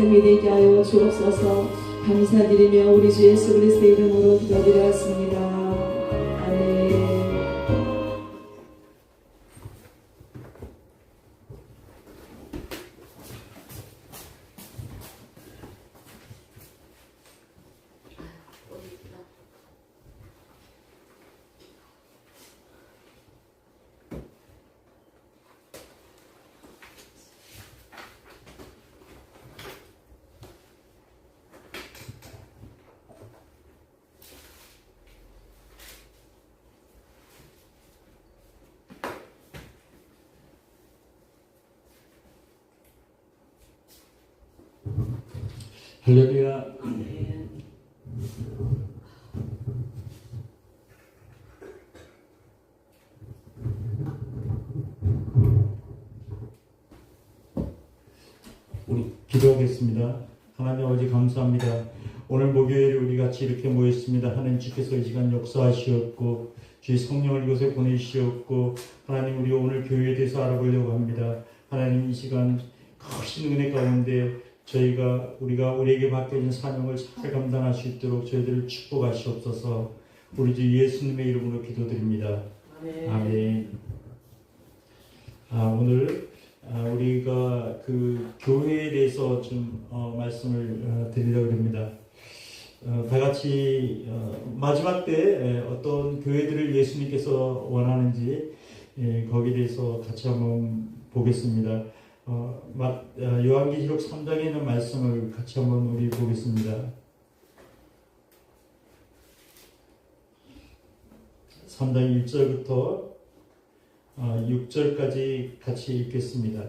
삶이 되게 하여 주옵소서. 감사드리며 우리 주 예수 그리스도의 이름으로 기도드렸습니다. 아멘. 할렐루야. 우리 기도하겠습니다. 하나님 아버지 감사합니다. 오늘 목요일에 우리 같이 이렇게 모였습니다. 하나님 주께서 이 시간 역사하시었고 주의 성령을 이곳에 보내주시었고 하나님 우리 오늘 교회에 대해서 알아보려고 합니다. 하나님 이 시간 크신 은혜 가운데 우리가 우리에게 맡겨진 사명을 잘 감당할 수 있도록 저희들을 축복하시옵소서. 우리 주 예수님의 이름으로 기도드립니다. 아멘. 오늘 우리가 그 교회에 대해서 좀 말씀을 드리려고 합니다. 다 같이 마지막 때 어떤 교회들을 예수님께서 원하는지 거기에 대해서 같이 한번 보겠습니다. 요한계시록 3장에 있는 말씀을 같이 한번 우리 보겠습니다. 3장 1절부터 6절까지 같이 읽겠습니다.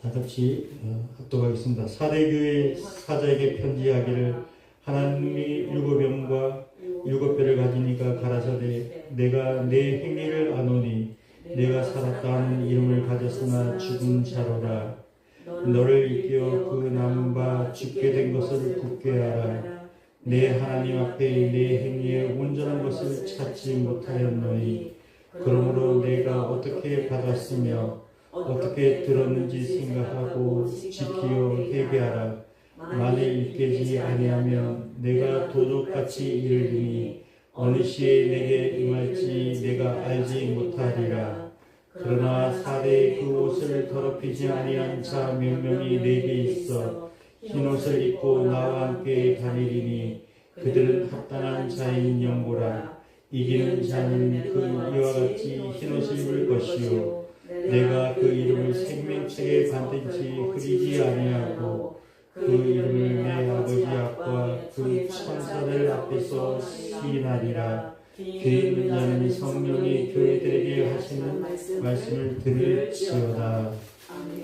다 같이 합독하겠습니다. 사대교회 사자에게 편지하기를 하나님이 일곱 영과 일곱 배를 가진 이가 가라사대 내가 내 행위를 아노니 내가 살았다 하는 이름을 가졌으나 죽은 자로라. 너를 일깨워 그 남은 바 죽게 된 것을 굳게 하라. 내 하나님 앞에 내 행위에 온전한 것을 찾지 못하였노니 그러므로 내가 어떻게 받았으며 어떻게 들었는지 생각하고 지키어 회개하라. 만일 깨지 아니하면 내가 도둑같이 이르리니 어느 시에 내게 임할지 내가 알지 못하리라. 그러나 사대의 그 옷을 더럽히지 아니한 자 몇 명이 내게 있어 흰옷을 입고 나와 함께 다니리니 그들은 합당한 자인 영고라. 이기는 자는 그 이와 같이 흰옷을 입을 것이요 내가 그 이름을 생명책에 반드시 흐리지 아니하고 그 이름을 내 아버지 앞과 그 천사들 앞에서 시인하리라. 귀 있는 자는 성령이 교회들에게 하시는 말씀을 들을지어다.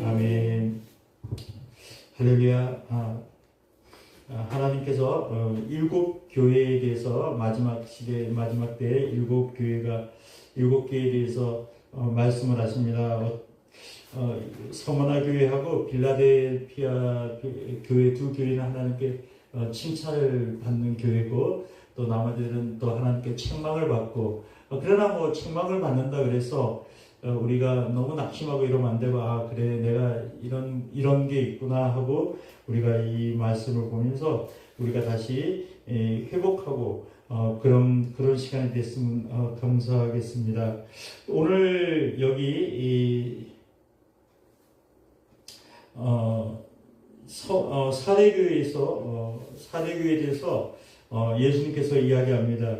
아멘. 할렐루야. 하나님께서 일곱 교회에 대해서 마지막 시대 마지막 때에 일곱 교회에 대해서 말씀을 하십니다. 서머나 교회하고 빌라델피아 교회 두 교회는 하나님께 칭찬을 받는 교회고 또 나머지들은 또 하나님께 책망을 받고 그러나 뭐 책망을 받는다 그래서 우리가 너무 낙심하고 이러면 안 되고 그래 내가 이런 게 있구나 하고 우리가 이 말씀을 보면서 우리가 다시 회복하고 그런 시간이 됐으면 감사하겠습니다. 오늘 여기 사대교회에 대해서 예수님께서 이야기합니다.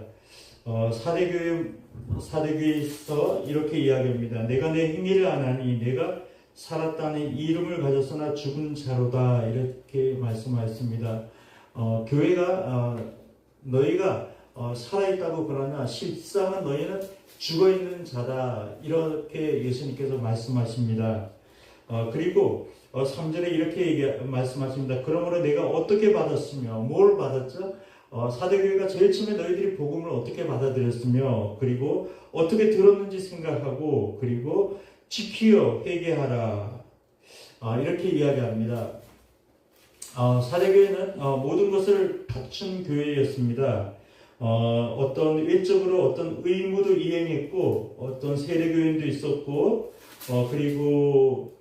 사대교회에서 이렇게 이야기합니다. 내가 내 행위를 안 하니 내가 살았다는 이름을 가졌으나 죽은 자로다. 이렇게 말씀하셨습니다. 교회가 너희가 살아있다고 그러나 실상은 너희는 죽어있는 자다. 이렇게 예수님께서 말씀하십니다. 그리고 3절에 이렇게 말씀하십니다. 그러므로 내가 어떻게 받았으며 뭘 받았죠? 사대교회가 제일 처음에 너희들이 복음을 어떻게 받아들였으며 그리고 어떻게 들었는지 생각하고 그리고 지키어 회개하라. 이렇게 이야기합니다. 사대교회는 모든 것을 갖춘 교회였습니다. 어떤 외적으로 어떤 의무도 이행했고 어떤 세례교인도 있었고 그리고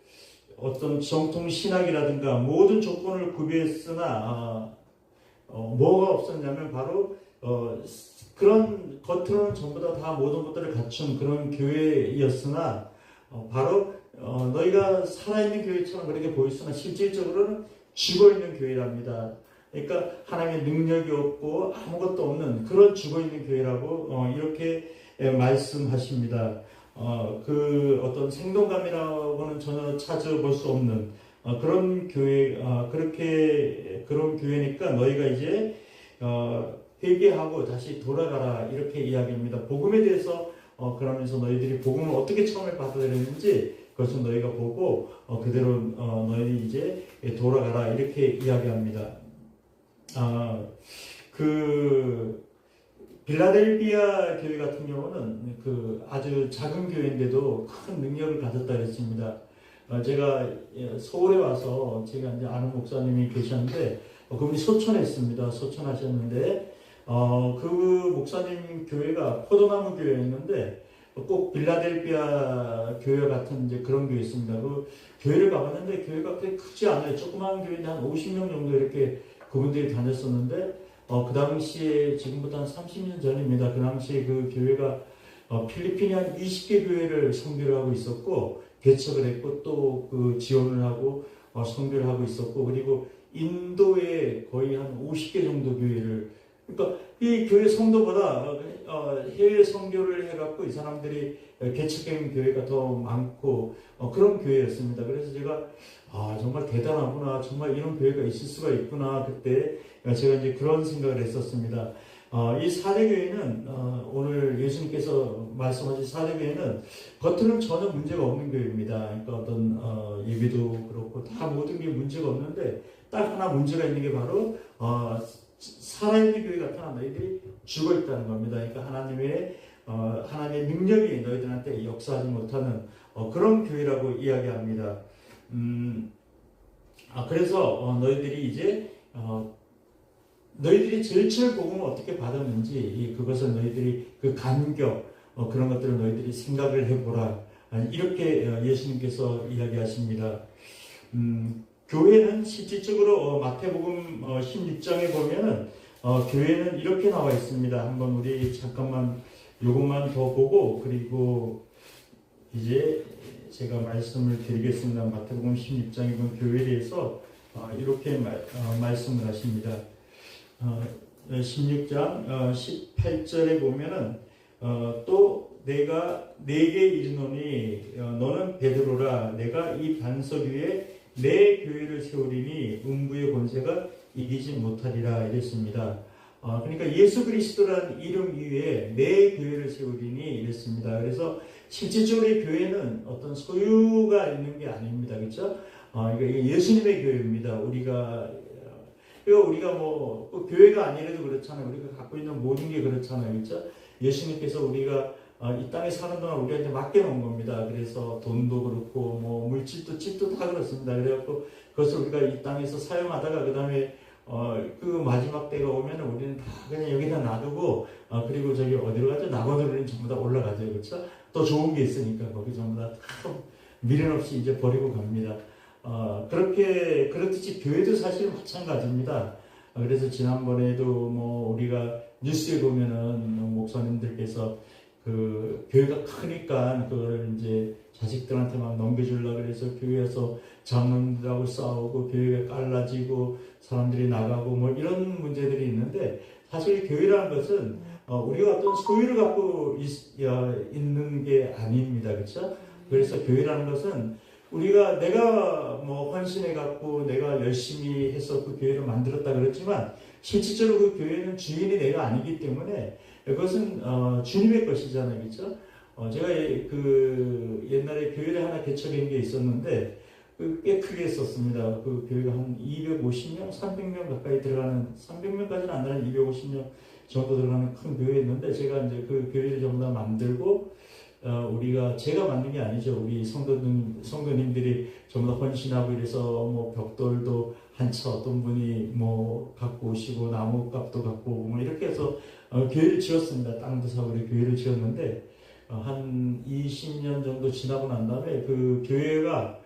어떤 정통 신학이라든가 모든 조건을 구비했으나 뭐가 없었냐면 바로 그런 겉으로는 전부 다 모든 것들을 갖춘 그런 교회였으나 바로 너희가 살아있는 교회처럼 그렇게 보였으나 실질적으로는 죽어있는 교회랍니다. 그러니까 하나님의 능력이 없고 아무것도 없는 그런 죽어있는 교회라고 이렇게 말씀하십니다. 그 어떤 생동감이라고는 전혀 찾아볼 수 없는 그런 교회, 그런 교회니까 너희가 이제 회개하고 다시 돌아가라 이렇게 이야기합니다. 복음에 대해서 그러면서 너희들이 복음을 어떻게 처음에 받아들였는지 그것을 너희가 보고 그대로 너희 이제 돌아가라 이렇게 이야기합니다. 그 빌라델비아 교회 같은 경우는 그 아주 작은 교회인데도 큰 능력을 가졌다 그랬습니다. 제가 서울에 와서 제가 이제 아는 목사님이 계셨는데 그분이 소천에 있습니다. 소천하셨는데 그 목사님 교회가 포도나무 교회였는데 꼭 빌라델비아 교회 같은 이제 그런 교회 있습니다. 그 교회를 가봤는데 교회가 그렇게 크지 않아요. 조그마한 교회인데 한 50명 정도 이렇게 그분들이 다녔었는데 그 당시에 지금부터 한 30년 전입니다. 그 당시에 그 교회가 필리핀이 한 20개 교회를 선교를 하고 있었고 개척을 했고 또 그 지원을 하고 선교를 하고 있었고 그리고 인도에 거의 한 50개 정도 교회를 그러니까 이 교회 성도보다 해외 선교를 해갖고 이 사람들이 개척한 교회가 더 많고 그런 교회였습니다. 그래서 제가 정말 대단하구나. 정말 이런 교회가 있을 수가 있구나. 그때 제가 이제 그런 생각을 했었습니다. 이 사대교회는 오늘 예수님께서 말씀하신 사대교회는 겉으로는 전혀 문제가 없는 교회입니다. 그러니까 어떤 예배도 그렇고 다 모든 게 문제가 없는데 딱 하나 문제가 있는 게 바로 살아있는 교회가 나타나 너희들이 죽어있다는 겁니다. 그러니까 하나님의 능력이 너희들한테 역사하지 못하는 그런 교회라고 이야기합니다. 그래서 너희들이 이제 너희들이 제일 처음 복음을 어떻게 받았는지 그것을 너희들이 그 감격 그런 것들을 너희들이 생각을 해보라 이렇게 예수님께서 이야기하십니다. 교회는 실질적으로 마태복음 16장에 보면은 교회는 이렇게 나와 있습니다. 한번 우리 잠깐만 요것만 더 보고 그리고 이제 제가 말씀을 드리겠습니다. 마태복음 16장에 보면 교회에 대해서 이렇게 말씀을 하십니다. 16장 18절에 보면은 또 내가 네게 이르노니 너는 베드로라 내가 이 반석 위에 내 교회를 세우리니 음부의 권세가 이기지 못하리라 이랬습니다. 그러니까 예수 그리스도라는 이름 위에 내 교회를 세우리니 이랬습니다. 그래서 실질적으로 이 교회는 어떤 소유가 있는 게 아닙니다. 그렇죠? 이게 예수님의 교회입니다. 우리가 뭐 교회가 아니라도 그렇잖아요. 우리가 갖고 있는 모든 게 그렇잖아요. 그렇죠? 예수님께서 우리가 이 땅에 사는 동안 우리한테 맡겨놓은 겁니다. 그래서 돈도 그렇고 뭐 물질도 집도 다 그렇습니다. 그래갖고 그것을 우리가 이 땅에서 사용하다가 그 다음에 그 마지막 때가 오면 우리는 다 그냥 여기다 놔두고 그리고 저기 어디로 가죠? 낙원으로는 전부 다 올라가죠. 그렇죠? 또 좋은 게 있으니까 거기 전부 다 미련 없이 이제 버리고 갑니다. 그렇듯이 교회도 사실 마찬가지입니다. 그래서 지난번에도 뭐 우리가 뉴스에 보면은 목사님들께서 그 교회가 크니까 그걸 이제 자식들한테 막 넘겨주려고 그래서 교회에서 장로들하고 싸우고 교회가 갈라지고 사람들이 나가고 뭐 이런 문제들이 있는데 사실 교회라는 것은 우리가 어떤 소유를 갖고 있는 게 아닙니다. 그렇죠? 그래서 교회라는 것은 내가 뭐 헌신해 갖고 내가 열심히 해서 그 교회를 만들었다 그랬지만 실질적으로 그 교회는 주인이 내가 아니기 때문에 그것은 주님의 것이잖아요. 그렇죠? 제가 그 옛날에 교회를 하나 개척한 게 있었는데 꽤 크게 했었습니다. 그 교회가 한 250명, 300명 가까이 들어가는 300명까지는 안 되는 250명 정도 들어가는 큰 교회였는데 제가 이제 그 교회를 전부 다 만들고 제가 만든 게 아니죠. 우리 성도님들이 전부 다 헌신하고 이래서 뭐 벽돌도 한 차 어떤 분이 뭐 갖고 오시고 나무값도 갖고 오고 뭐 이렇게 해서 교회를 지었습니다. 땅도 사고 교회를 지었는데 한 20년 정도 지나고 난 다음에 그 교회가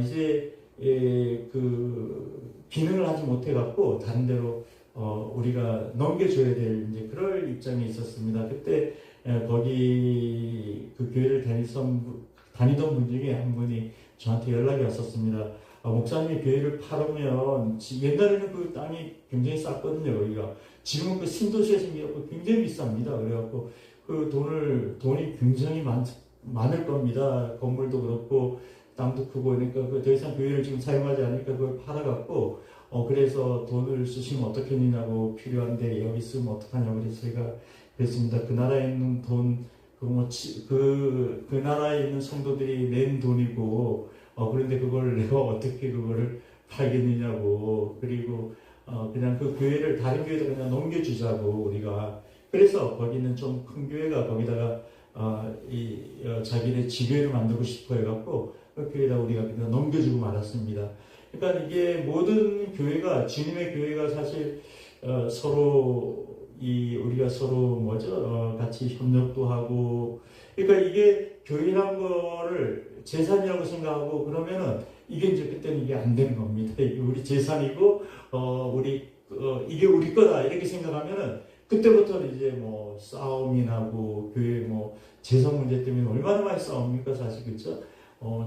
이제 그 기능을 하지 못해 갖고 다른 데로 우리가 넘겨줘야 될 이제 그럴 입장이 있었습니다. 그때 거기 그 교회를 다니던 분 중에 한 분이 저한테 연락이 왔었습니다. 목사님이 교회를 팔으면 옛날에는 그 땅이 굉장히 쌌거든요. 여기가 지금은 그 신도시에 생겨서 굉장히 비쌉니다. 그래갖고 그 돈이 굉장히 많을 겁니다. 건물도 그렇고 땅도 크고 그러니까 더 이상 교회를 지금 사용하지 않으니까 그걸 팔아갖고 그래서 돈을 쓰시면 어떻겠느냐고 필요한데 여기 쓰면 어떡하냐고 그래서 제가 그랬습니다. 그 나라에 있는 돈 그 나라에 있는 성도들이 낸 돈이고 그런데 그걸 내가 어떻게 그거를 팔겠느냐고 그리고 그냥 그 교회를 다른 교회에다 그냥 넘겨주자고 우리가 그래서 거기는 좀 큰 교회가 거기다가 자기네 지교회를 만들고 싶어 해갖고 그 교회에다 우리가 그냥 넘겨주고 말았습니다. 그러니까 이게 모든 교회가 주님의 교회가 사실 우리가 서로 같이 협력도 하고 그러니까 이게 교회란 거를 재산이라고 생각하고 그러면은 이게 이제 그때는 이게 안 되는 겁니다. 이게 우리 재산이고 이게 우리 거다 이렇게 생각하면은 그때부터는 이제 뭐 싸움이 나고 교회 재산 문제 때문에 얼마나 많이 싸웁니까 사실 그렇죠?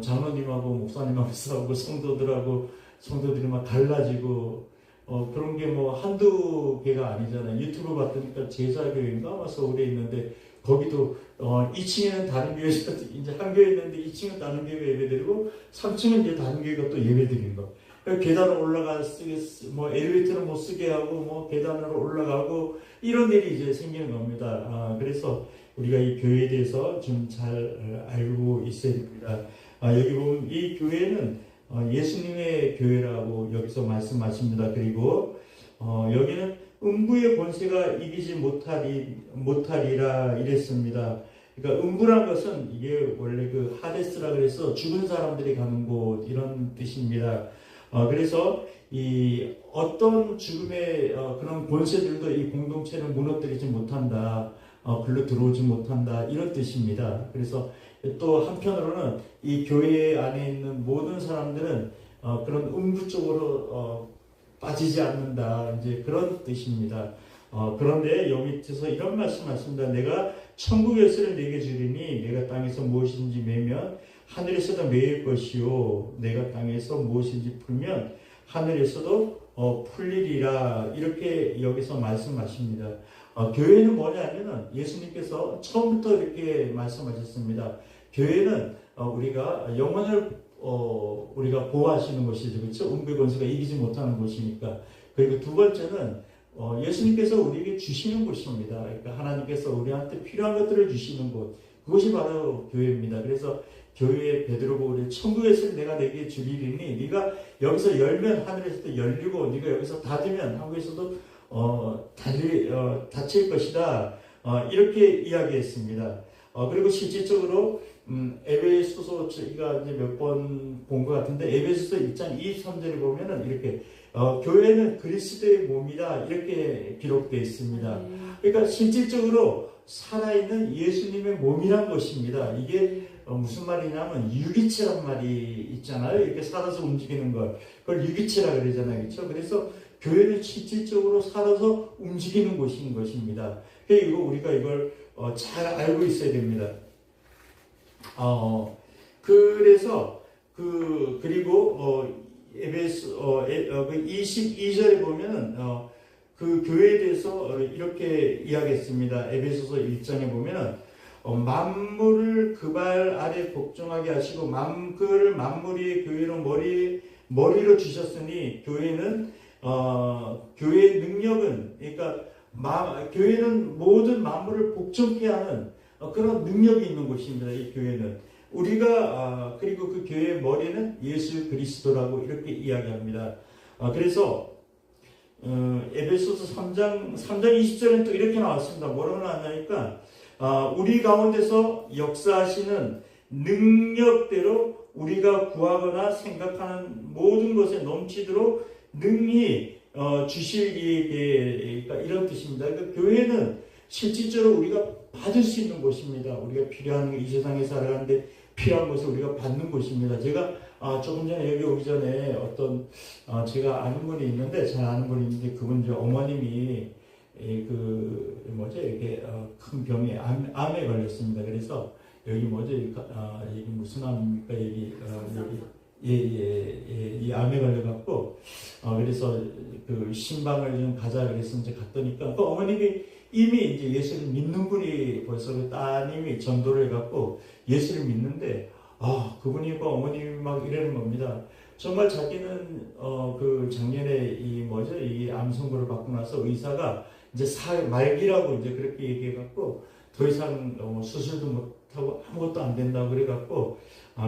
장로님하고 목사님하고 싸우고 성도들이 막 갈라지고 그런 게 한두 개가 아니잖아요. 유튜브 봤더니까 제자교회인가 아마 서울에 있는데 거기도 2층에는 다른 교회에서 이제 한 교회 있는데 2층은 다른 교회가 예배드리고 3층은 이제 다른 교회가 또 예배드리는 거. 계단을 엘리베이터를 못 쓰게 하고 계단으로 올라가고 이런 일이 이제 생기는 겁니다. 그래서 우리가 이 교회에 대해서 좀 잘 알고 있어야 됩니다. 여기 보면 이 교회는 예수님의 교회라고 여기서 말씀하십니다. 그리고 여기는 음부의 권세가 이기지 못하리라 이랬습니다. 그러니까 음부란 것은 이게 원래 그 하데스라 그래서 죽은 사람들이 가는 곳 이런 뜻입니다. 그래서 이 어떤 죽음의 그런 권세들도 이 공동체를 무너뜨리지 못한다. 글로 들어오지 못한다 이런 뜻입니다. 그래서 또 한편으로는 이 교회 안에 있는 모든 사람들은 그런 음부 쪽으로 빠지지 않는다 이제 그런 뜻입니다. 그런데 여기 밑에서 이런 말씀하십니다. 내가 천국의 열쇠를 내게 주리니 내가 땅에서 무엇인지 매면 하늘에서도 매일 것이요 내가 땅에서 무엇인지 풀면 하늘에서도 풀리리라 이렇게 여기서 말씀하십니다. 교회는 뭐냐면은 예수님께서 처음부터 이렇게 말씀하셨습니다. 교회는 우리가 영혼을 우리가 보호하시는 곳이죠. 그렇죠? 음부의 권세가 이기지 못하는 곳이니까. 그리고 두 번째는 예수님께서 우리에게 주시는 곳입니다. 그러니까 하나님께서 우리한테 필요한 것들을 주시는 곳. 그것이 바로 교회입니다. 그래서 교회에 베드로 보고 천국에서 내가 내게 주리니 네가 여기서 열면 하늘에서도 열리고 네가 여기서 닫으면 한국에서도 닫힐 것이다. 이렇게 이야기했습니다. 그리고 실질적으로 에베소서 저희가 이제 몇 번 본 것 같은데 에베소서 1장 23절에 보면은 이렇게 교회는 그리스도의 몸이다 이렇게 기록되어 있습니다. 그러니까 실질적으로 살아있는 예수님의 몸이란 것입니다. 이게 무슨 말이냐면 유기체란 말이 있잖아요. 이렇게 살아서 움직이는 걸 그걸 유기체라 그러잖아요. 그렇죠? 그래서 교회는 실질적으로 살아서 움직이는 곳인 것입니다. 그리고 우리가 이걸 잘 알고 있어야 됩니다. 그래서 그리고 에베소 22절에 보면은 그 교회에 대해서 이렇게 이야기했습니다. 에베소서 1장에 보면은 만물을 그 발 아래 복종하게 하시고 그를 만물이 교회로 머리로 주셨으니 교회는 교회의 능력은 그러니까 교회는 모든 만물을 복종케 하는 그런 능력이 있는 곳입니다. 이 교회는 우리가 그리고 그 교회의 머리는 예수 그리스도라고 이렇게 이야기합니다. 그래서 에베소서 3장 20절에는 또 이렇게 나왔습니다. 뭐라고 나왔냐니까 우리 가운데서 역사하시는 능력대로 우리가 구하거나 생각하는 모든 것에 넘치도록 능히 주실 이에게 그러니까 이런 뜻입니다. 그러니까 교회는 실질적으로 우리가 받을 수 있는 곳입니다. 우리가 필요한 이 세상에 살아가는데 필요한 것을 우리가 받는 곳입니다. 제가 조금 전에 여기 오기 전에 어떤 제가 아는 분이 있는데 잘 아는 분이 있는데 그분 이제 어머님이 이렇게 큰 병에 암에 걸렸습니다. 그래서 여기 이게 무슨 암입니까? 이 암에 걸려갖고 그래서 그 신방을 좀 가자 그래서 이제 갔더니까 그 어머님이 이미 이제 예수를 믿는 분이 벌써 그 따님이 전도를 해갖고 예수를 믿는데 그분이 그 어머님이 막 이러는 겁니다. 정말 자기는 그 작년에 이 암 선고를 받고 나서 의사가 이제 말기라고 이제 그렇게 얘기해갖고 더 이상 수술도 못하고 아무것도 안 된다고 그래갖고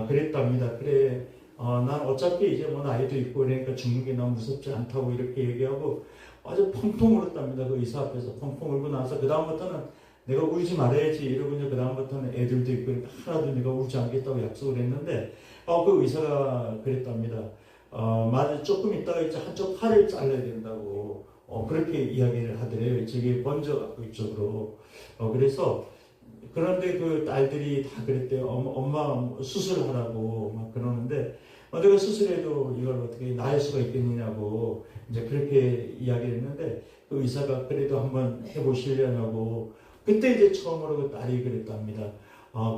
그랬답니다. 그래 난 어차피 이제 뭐 나이도 있고 그러니까 죽는 게 너무 무섭지 않다고 이렇게 얘기하고 아주 펑펑 울었답니다. 그 의사 앞에서 펑펑 울고 나서 그 다음부터는 내가 울지 말아야지 이러고 이제 그 다음부터는 애들도 있고 그러니까 하나도 내가 울지 않겠다고 약속을 했는데 그 의사가 그랬답니다. 맞아 조금 있다가 이제 한쪽 팔을 잘라야 된다고 그렇게 이야기를 하더래요. 저게 번져갖고 이쪽으로 그래서 그런데 그 딸들이 다 그랬대요. 엄마 수술하라고 막 그러는데 내가 수술해도 이걸 어떻게 나을 수가 있겠느냐고 이제 그렇게 이야기를 했는데 그 의사가 그래도 한번 해보시려냐고 그때 이제 처음으로 그 딸이 그랬답니다.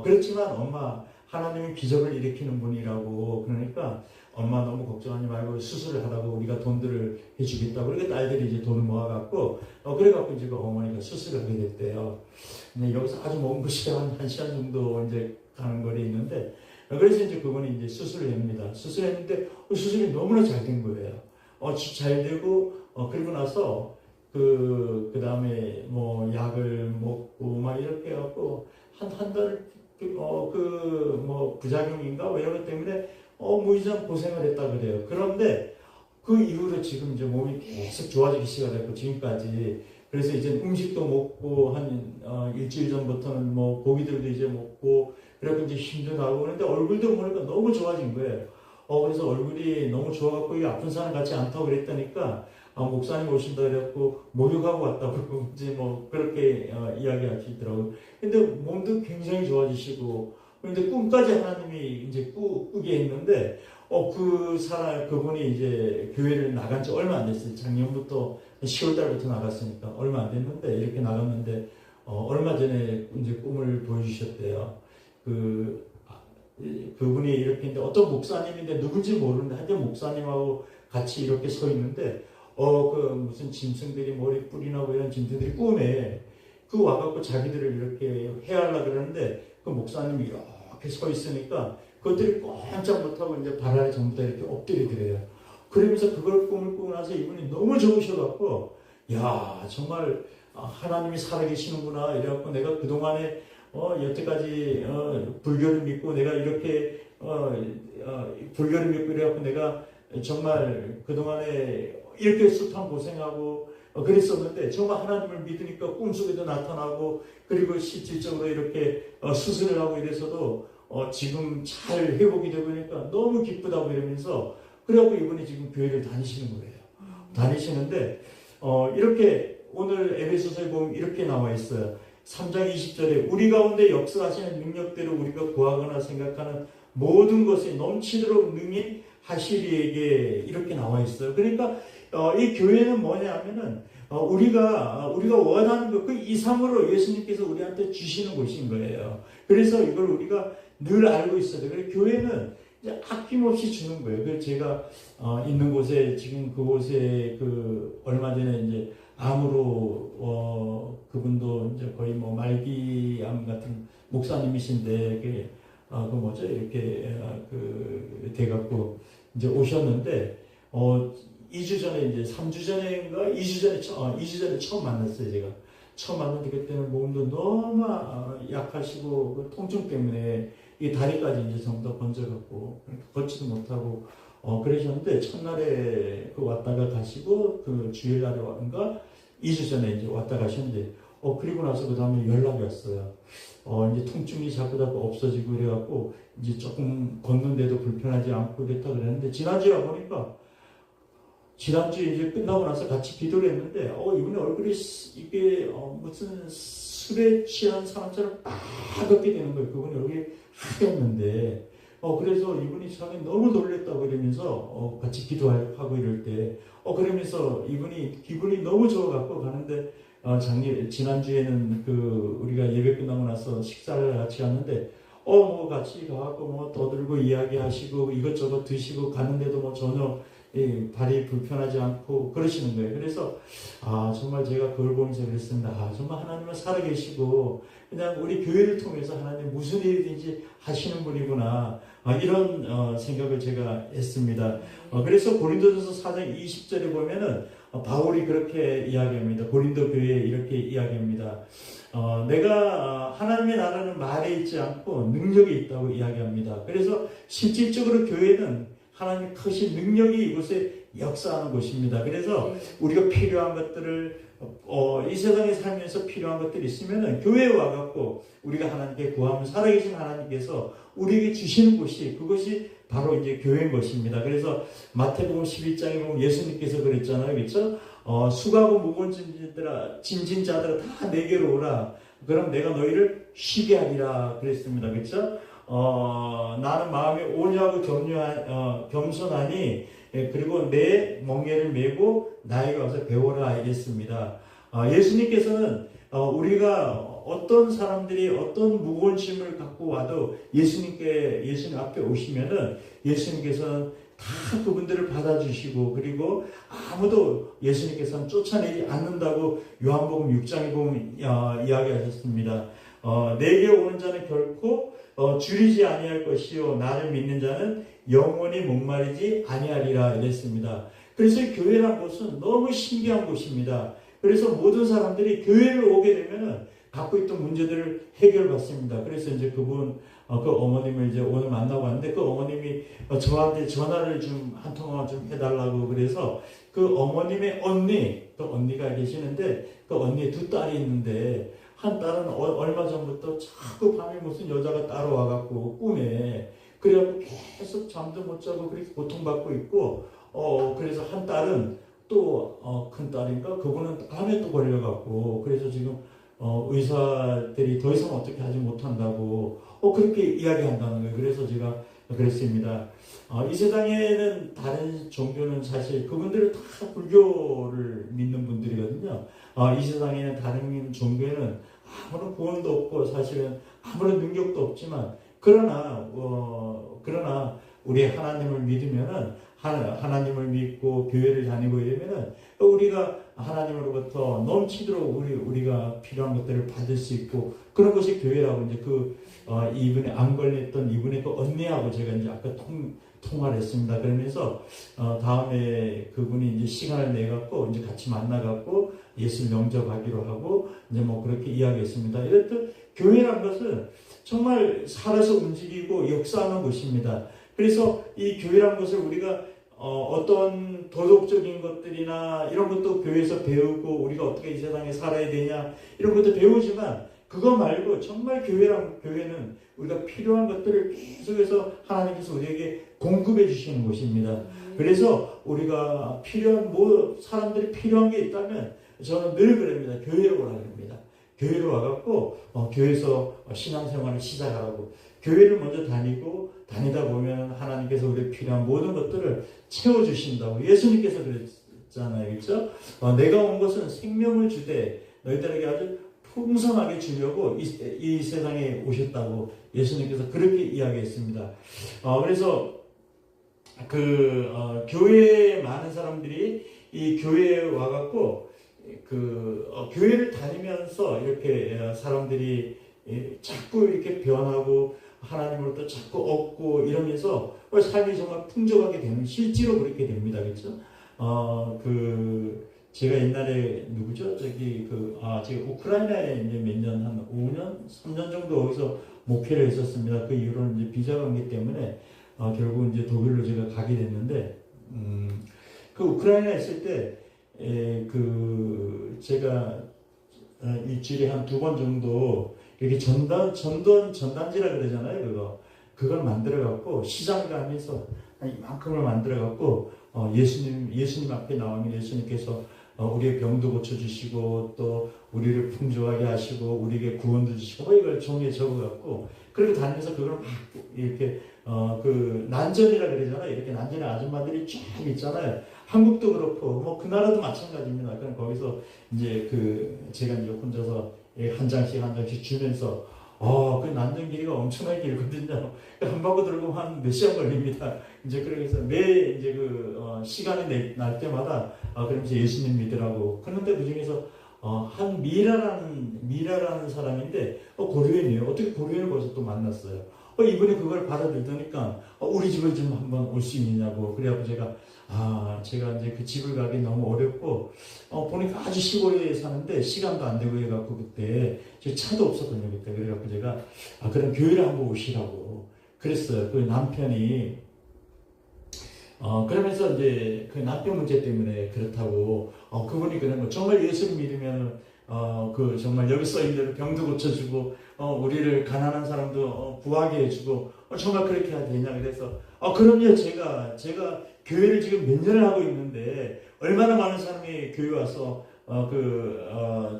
그렇지만 엄마 하나님이 기적을 일으키는 분이라고 그러니까 엄마 너무 걱정하지 말고 수술을 하라고 우리가 돈들을 해주겠다고 그러니까 딸들이 이제 돈을 모아갖고 그래갖고 이제 그 어머니가 수술을 하게 됐대요. 근데 여기서 아주 먼 곳이 한 1시간 정도 이제 가는 거리에 있는데 그래서 이제 그분이 이제 수술을 합니다. 수술했는데 수술이 너무나 잘 된 거예요. 잘 되고 그리고 나서 그 다음에 뭐 약을 먹고 막 이렇게 해갖고 한 달 부작용인가 뭐 이런 것 때문에 무이상 고생을 했다 그래요. 그런데 그 이후로 지금 이제 몸이 계속 좋아지기 시작했고 지금까지 그래서 이제 음식도 먹고 한 일주일 전부터는 뭐 고기들도 이제 먹고 그래서 이제 힘도 나고 그런데 얼굴도 보니까 너무 좋아진 거예요. 그래서 얼굴이 너무 좋아갖고 이 아픈 사람 같지 않다고 그랬다니까 목사님 오신다 그래갖고 목욕하고 왔다고 그러고 이제 뭐 그렇게 이야기하시더라고요. 근데 몸도 굉장히 좋아지시고 근데 꿈까지 하나님이 이제 꾸게 했는데 그분이 이제 교회를 나간 지 얼마 안 됐어요. 작년부터 10월 달부터 나갔으니까 얼마 안 됐는데 이렇게 나갔는데 얼마 전에 이제 꿈을 보여주셨대요. 그분이 이렇게 있는데 어떤 목사님인데 누군지 모르는데 하여튼 목사님하고 같이 이렇게 서 있는데 무슨 짐승들이 머리 뿌리나고 이런 짐승들이 꿈에 와갖고 자기들을 이렇게 해하려고 그러는데 그 목사님이 이렇게 서 있으니까 그것들이 꼼짝 못하고 이제 발 아래 전부 다 이렇게 엎드리더래요. 그러면서 그걸 꿈을 꾸고 나서 이분이 너무 좋으셔갖고 야 정말 하나님이 살아계시는구나 이래갖고 내가 그동안에 여태까지 불교를 믿고 내가 이렇게 불교를 믿고 이래갖고 내가 정말 그동안에 이렇게 숱한 고생하고 그랬었는데 정말 하나님을 믿으니까 꿈속에도 나타나고 그리고 실질적으로 이렇게 수술을 하고 이래서도 지금 잘 회복이 되고 그러니까 너무 기쁘다고 이러면서 그래갖고 이분이 지금 교회를 다니시는 거예요. 다니시는데 이렇게 오늘 에베소서에 보면 이렇게 나와 있어요. 3장 20절에 우리 가운데 역사하시는 능력대로 우리가 구하거나 생각하는 모든 것이 넘치도록 능히 하시리에게 이렇게 나와 있어요. 그러니까 이 교회는 뭐냐면은 우리가 원하는 것 그 이상으로 예수님께서 우리한테 주시는 곳인 거예요. 그래서 이걸 우리가 늘 알고 있어야 돼요. 그래서 교회는 이제 아낌없이 주는 거예요. 그래서 제가 있는 곳에 지금 그곳에 얼마 전에 이제 암으로 그분도 이제 거의 뭐 말기암 같은 목사님이신데 이렇게 돼갖고 이제 오셨는데 2주 전에 이제 3주 전인가 2주 전에 처음 만났어요. 제가 처음 만났는데 그때는 몸도 너무 약하시고 그 통증 때문에 이 다리까지 이제 전부 다 번져갖고 걷지도 못하고 그러셨는데 첫날에 왔다가 가시고 주일날에 왔는가 2주 전에 이제 왔다 가셨는데 그리고 나서 그 다음에 연락이 왔어요. 이제 통증이 자꾸 없어지고 그래갖고 이제 조금 걷는데도 불편하지 않고 그랬다 그랬는데 지난주에 와보니까 지난주에 이제 끝나고 나서 같이 기도를 했는데, 이분의 얼굴이 이게 무슨 술에 취한 사람처럼 빨갛게 되는 거예요. 그분이 얼굴이 하였는데, 그래서 이분이 처음에 너무 놀랬다고 이러면서, 같이 기도하고 이럴 때, 그러면서 이분이 기분이 너무 좋아갖고 가는데, 지난주에는 우리가 예배 끝나고 나서 식사를 같이 하는데, 뭐 같이 가갖고 뭐 떠들고 이야기하시고 이것저것 드시고 가는데도 뭐 전혀 발이 불편하지 않고 그러시는 거예요. 그래서 정말 제가 그걸 보면서 그랬습니다. 정말 하나님은 살아계시고 그냥 우리 교회를 통해서 하나님 무슨 일이든지 하시는 분이구나, 이런 생각을 제가 했습니다. 그래서 고린도전서 4장 20절에 보면은 바울이 그렇게 이야기합니다. 고린도 교회에 이렇게 이야기합니다. 내가 하나님의 나라는 말에 있지 않고 능력이 있다고 이야기합니다. 그래서 실질적으로 교회는 하나님의 크신 능력이 이곳에 역사하는 곳입니다. 그래서 우리가 필요한 것들을 이 세상에 살면서 필요한 것들이 있으면 교회에 와갖고 우리가 하나님께 구하면 살아계신 하나님께서 우리에게 주시는 곳이, 그것이 바로 이제 교회인 것입니다. 그래서 마태복음 11장에 보면 예수님께서 그랬잖아요. 그렇죠? 수고하고 무거운 짐진자들아 다 내게로 오라. 그럼 내가 너희를 쉬게 하리라 그랬습니다. 그렇죠? 나는 마음이 온유하고 겸손하니 그리고 내 멍에를 메고 나에게 와서 배워라 알겠습니다. 예수님께서는 우리가 어떤 사람들이 어떤 무거운 짐을 갖고 와도 예수님 앞에 오시면은 예수님께서는 다 그분들을 받아주시고, 그리고 아무도 예수님께서는 쫓아내지 않는다고 요한복음 6장에 보면 이야기하셨습니다. 내게 오는 자는 결코 줄이지 아니할 것이요 나를 믿는 자는 영원히 목마르지 아니하리라 이랬습니다. 그래서 교회란 곳은 너무 신기한 곳입니다. 그래서 모든 사람들이 교회를 오게 되면은 갖고 있던 문제들을 해결받습니다. 그래서 이제 그 어머님을 이제 오늘 만나고 왔는데, 그 어머님이 저한테 전화를 좀 한 통화 좀 해달라고 그래서 그 어머님의 또 언니가 계시는데, 그 언니의 두 딸이 있는데, 한 딸은 얼마 전부터 자꾸 밤에 무슨 여자가 따라와갖고 꿈에, 그래갖고 계속 잠도 못 자고 그렇게 고통받고 있고, 그래서 한 딸은 또 큰 딸인가 그분은 암에 또 걸려갖고, 그래서 지금 의사들이 더 이상 어떻게 하지 못한다고 그렇게 이야기한다는 거예요. 그래서 제가 그랬습니다. 이 세상에는 다른 종교는 사실 그분들은 다 불교를 믿는 분들이거든요. 이 세상에는 다른 종교에는 아무런 구원도 없고 사실은 아무런 능력도 없지만, 그러나 우리 하나님을 믿으면은 하나님을 믿고 교회를 다니고 이러면은 우리가 하나님으로부터 넘치도록 우리가 필요한 것들을 받을 수 있고, 그런 것이 교회라고 이제 이분의 안 걸렸던 이분의 그 언니하고 제가 이제 아까 통화를 했습니다. 그러면서 다음에 그분이 이제 시간을 내 갖고 이제 같이 만나 갖고 예수 영접하기로 하고 이제 뭐 그렇게 이야기했습니다. 이렇듯 교회란 것은 정말 살아서 움직이고 역사하는 곳입니다. 그래서 이 교회란 것을 우리가 어떤 도덕적인 것들이나 이런 것도 교회에서 배우고 우리가 어떻게 이 세상에 살아야 되냐 이런 것도 배우지만, 그거 말고 정말 교회는 우리가 필요한 것들을 계속해서 하나님께서 우리에게 공급해 주시는 곳입니다. 그래서 우리가 사람들이 필요한 게 있다면 저는 늘 그럽니다. 교회로 오라 그럽니다. 교회로 와갖고 교회에서 신앙생활을 시작하라고. 교회를 먼저 다니다 보면 하나님께서 우리에게 필요한 모든 것들을 채워주신다고 예수님께서 그랬잖아요. 그렇죠? 내가 온 것은 생명을 주되 너희들에게 아주 풍성하게 주려고 이 세상에 오셨다고 예수님께서 그렇게 이야기했습니다. 그래서 교회에 많은 사람들이 이 교회에 와갖고 교회를 다니면서 이렇게 사람들이 자꾸 이렇게 변하고 하나님으로부터 자꾸 얻고 이러면서 삶이 정말 풍족하게 되는, 실제로 그렇게 됩니다. 그렇죠? 제가 옛날에 누구죠? 제가 우크라이나에 이제 몇 년, 한 5년, 3년 정도 거기서 목회를 했었습니다. 그 이후로는 이제 비자 관계 때문에 결국 이제 독일로 제가 가게 됐는데, 우크라이나에 있을 때 제가 일주일에 한 2번 정도 이렇게 전단지라 그러잖아요. 그걸 만들어 갖고 시장 가면서 이만큼을 만들어갖고 예수님 앞에 나오면 예수님께서 우리의 병도 고쳐주시고 또 우리를 풍족하게 하시고 우리에게 구원도 주시고 이걸 종이에 적어갖고 그렇게 다니면서 그걸 막 이렇게 그 난전이라 그러잖아요. 이렇게 난전의 아줌마들이 쫙 있잖아요. 한국도 그렇고 뭐 그 나라도 마찬가지입니다. 그럼 거기서 이제 제가 이제 혼자서 한 장씩 주면서 그 난전 길이가 엄청나게 길거든요. 한 바퀴 들고 한 몇 시간 걸립니다. 이제 그래서 매 이제 시간이 날 때마다 그러면서 예수님 믿으라고. 그런데 그 중에서 한 미라라는 사람인데 고려인이에요. 어떻게 고려인을 벌써 또 만났어요. 이분이 그걸 받아들더니까 우리 집을 좀 한번 올 수 있느냐고. 그래갖고 제가 이제 그 집을 가기 너무 어렵고 보니까 아주 시골에 사는데 시간도 안 되고 해갖고 그때 차도 없었거든요. 그때 그래갖고 제가 그럼 교회를 한번 오시라고 그랬어요. 그 남편이 그러면서 이제 그 남편 문제 때문에 그렇다고 그분이 그런 거 정말 예수를 믿으면 정말 여기 써있는 대로 병도 고쳐주고 우리를 가난한 사람도 구하게 해주고 정말 그렇게 해야 되냐 그래서 그럼요. 제가 교회를 지금 몇 년을 하고 있는데 얼마나 많은 사람이 교회 와서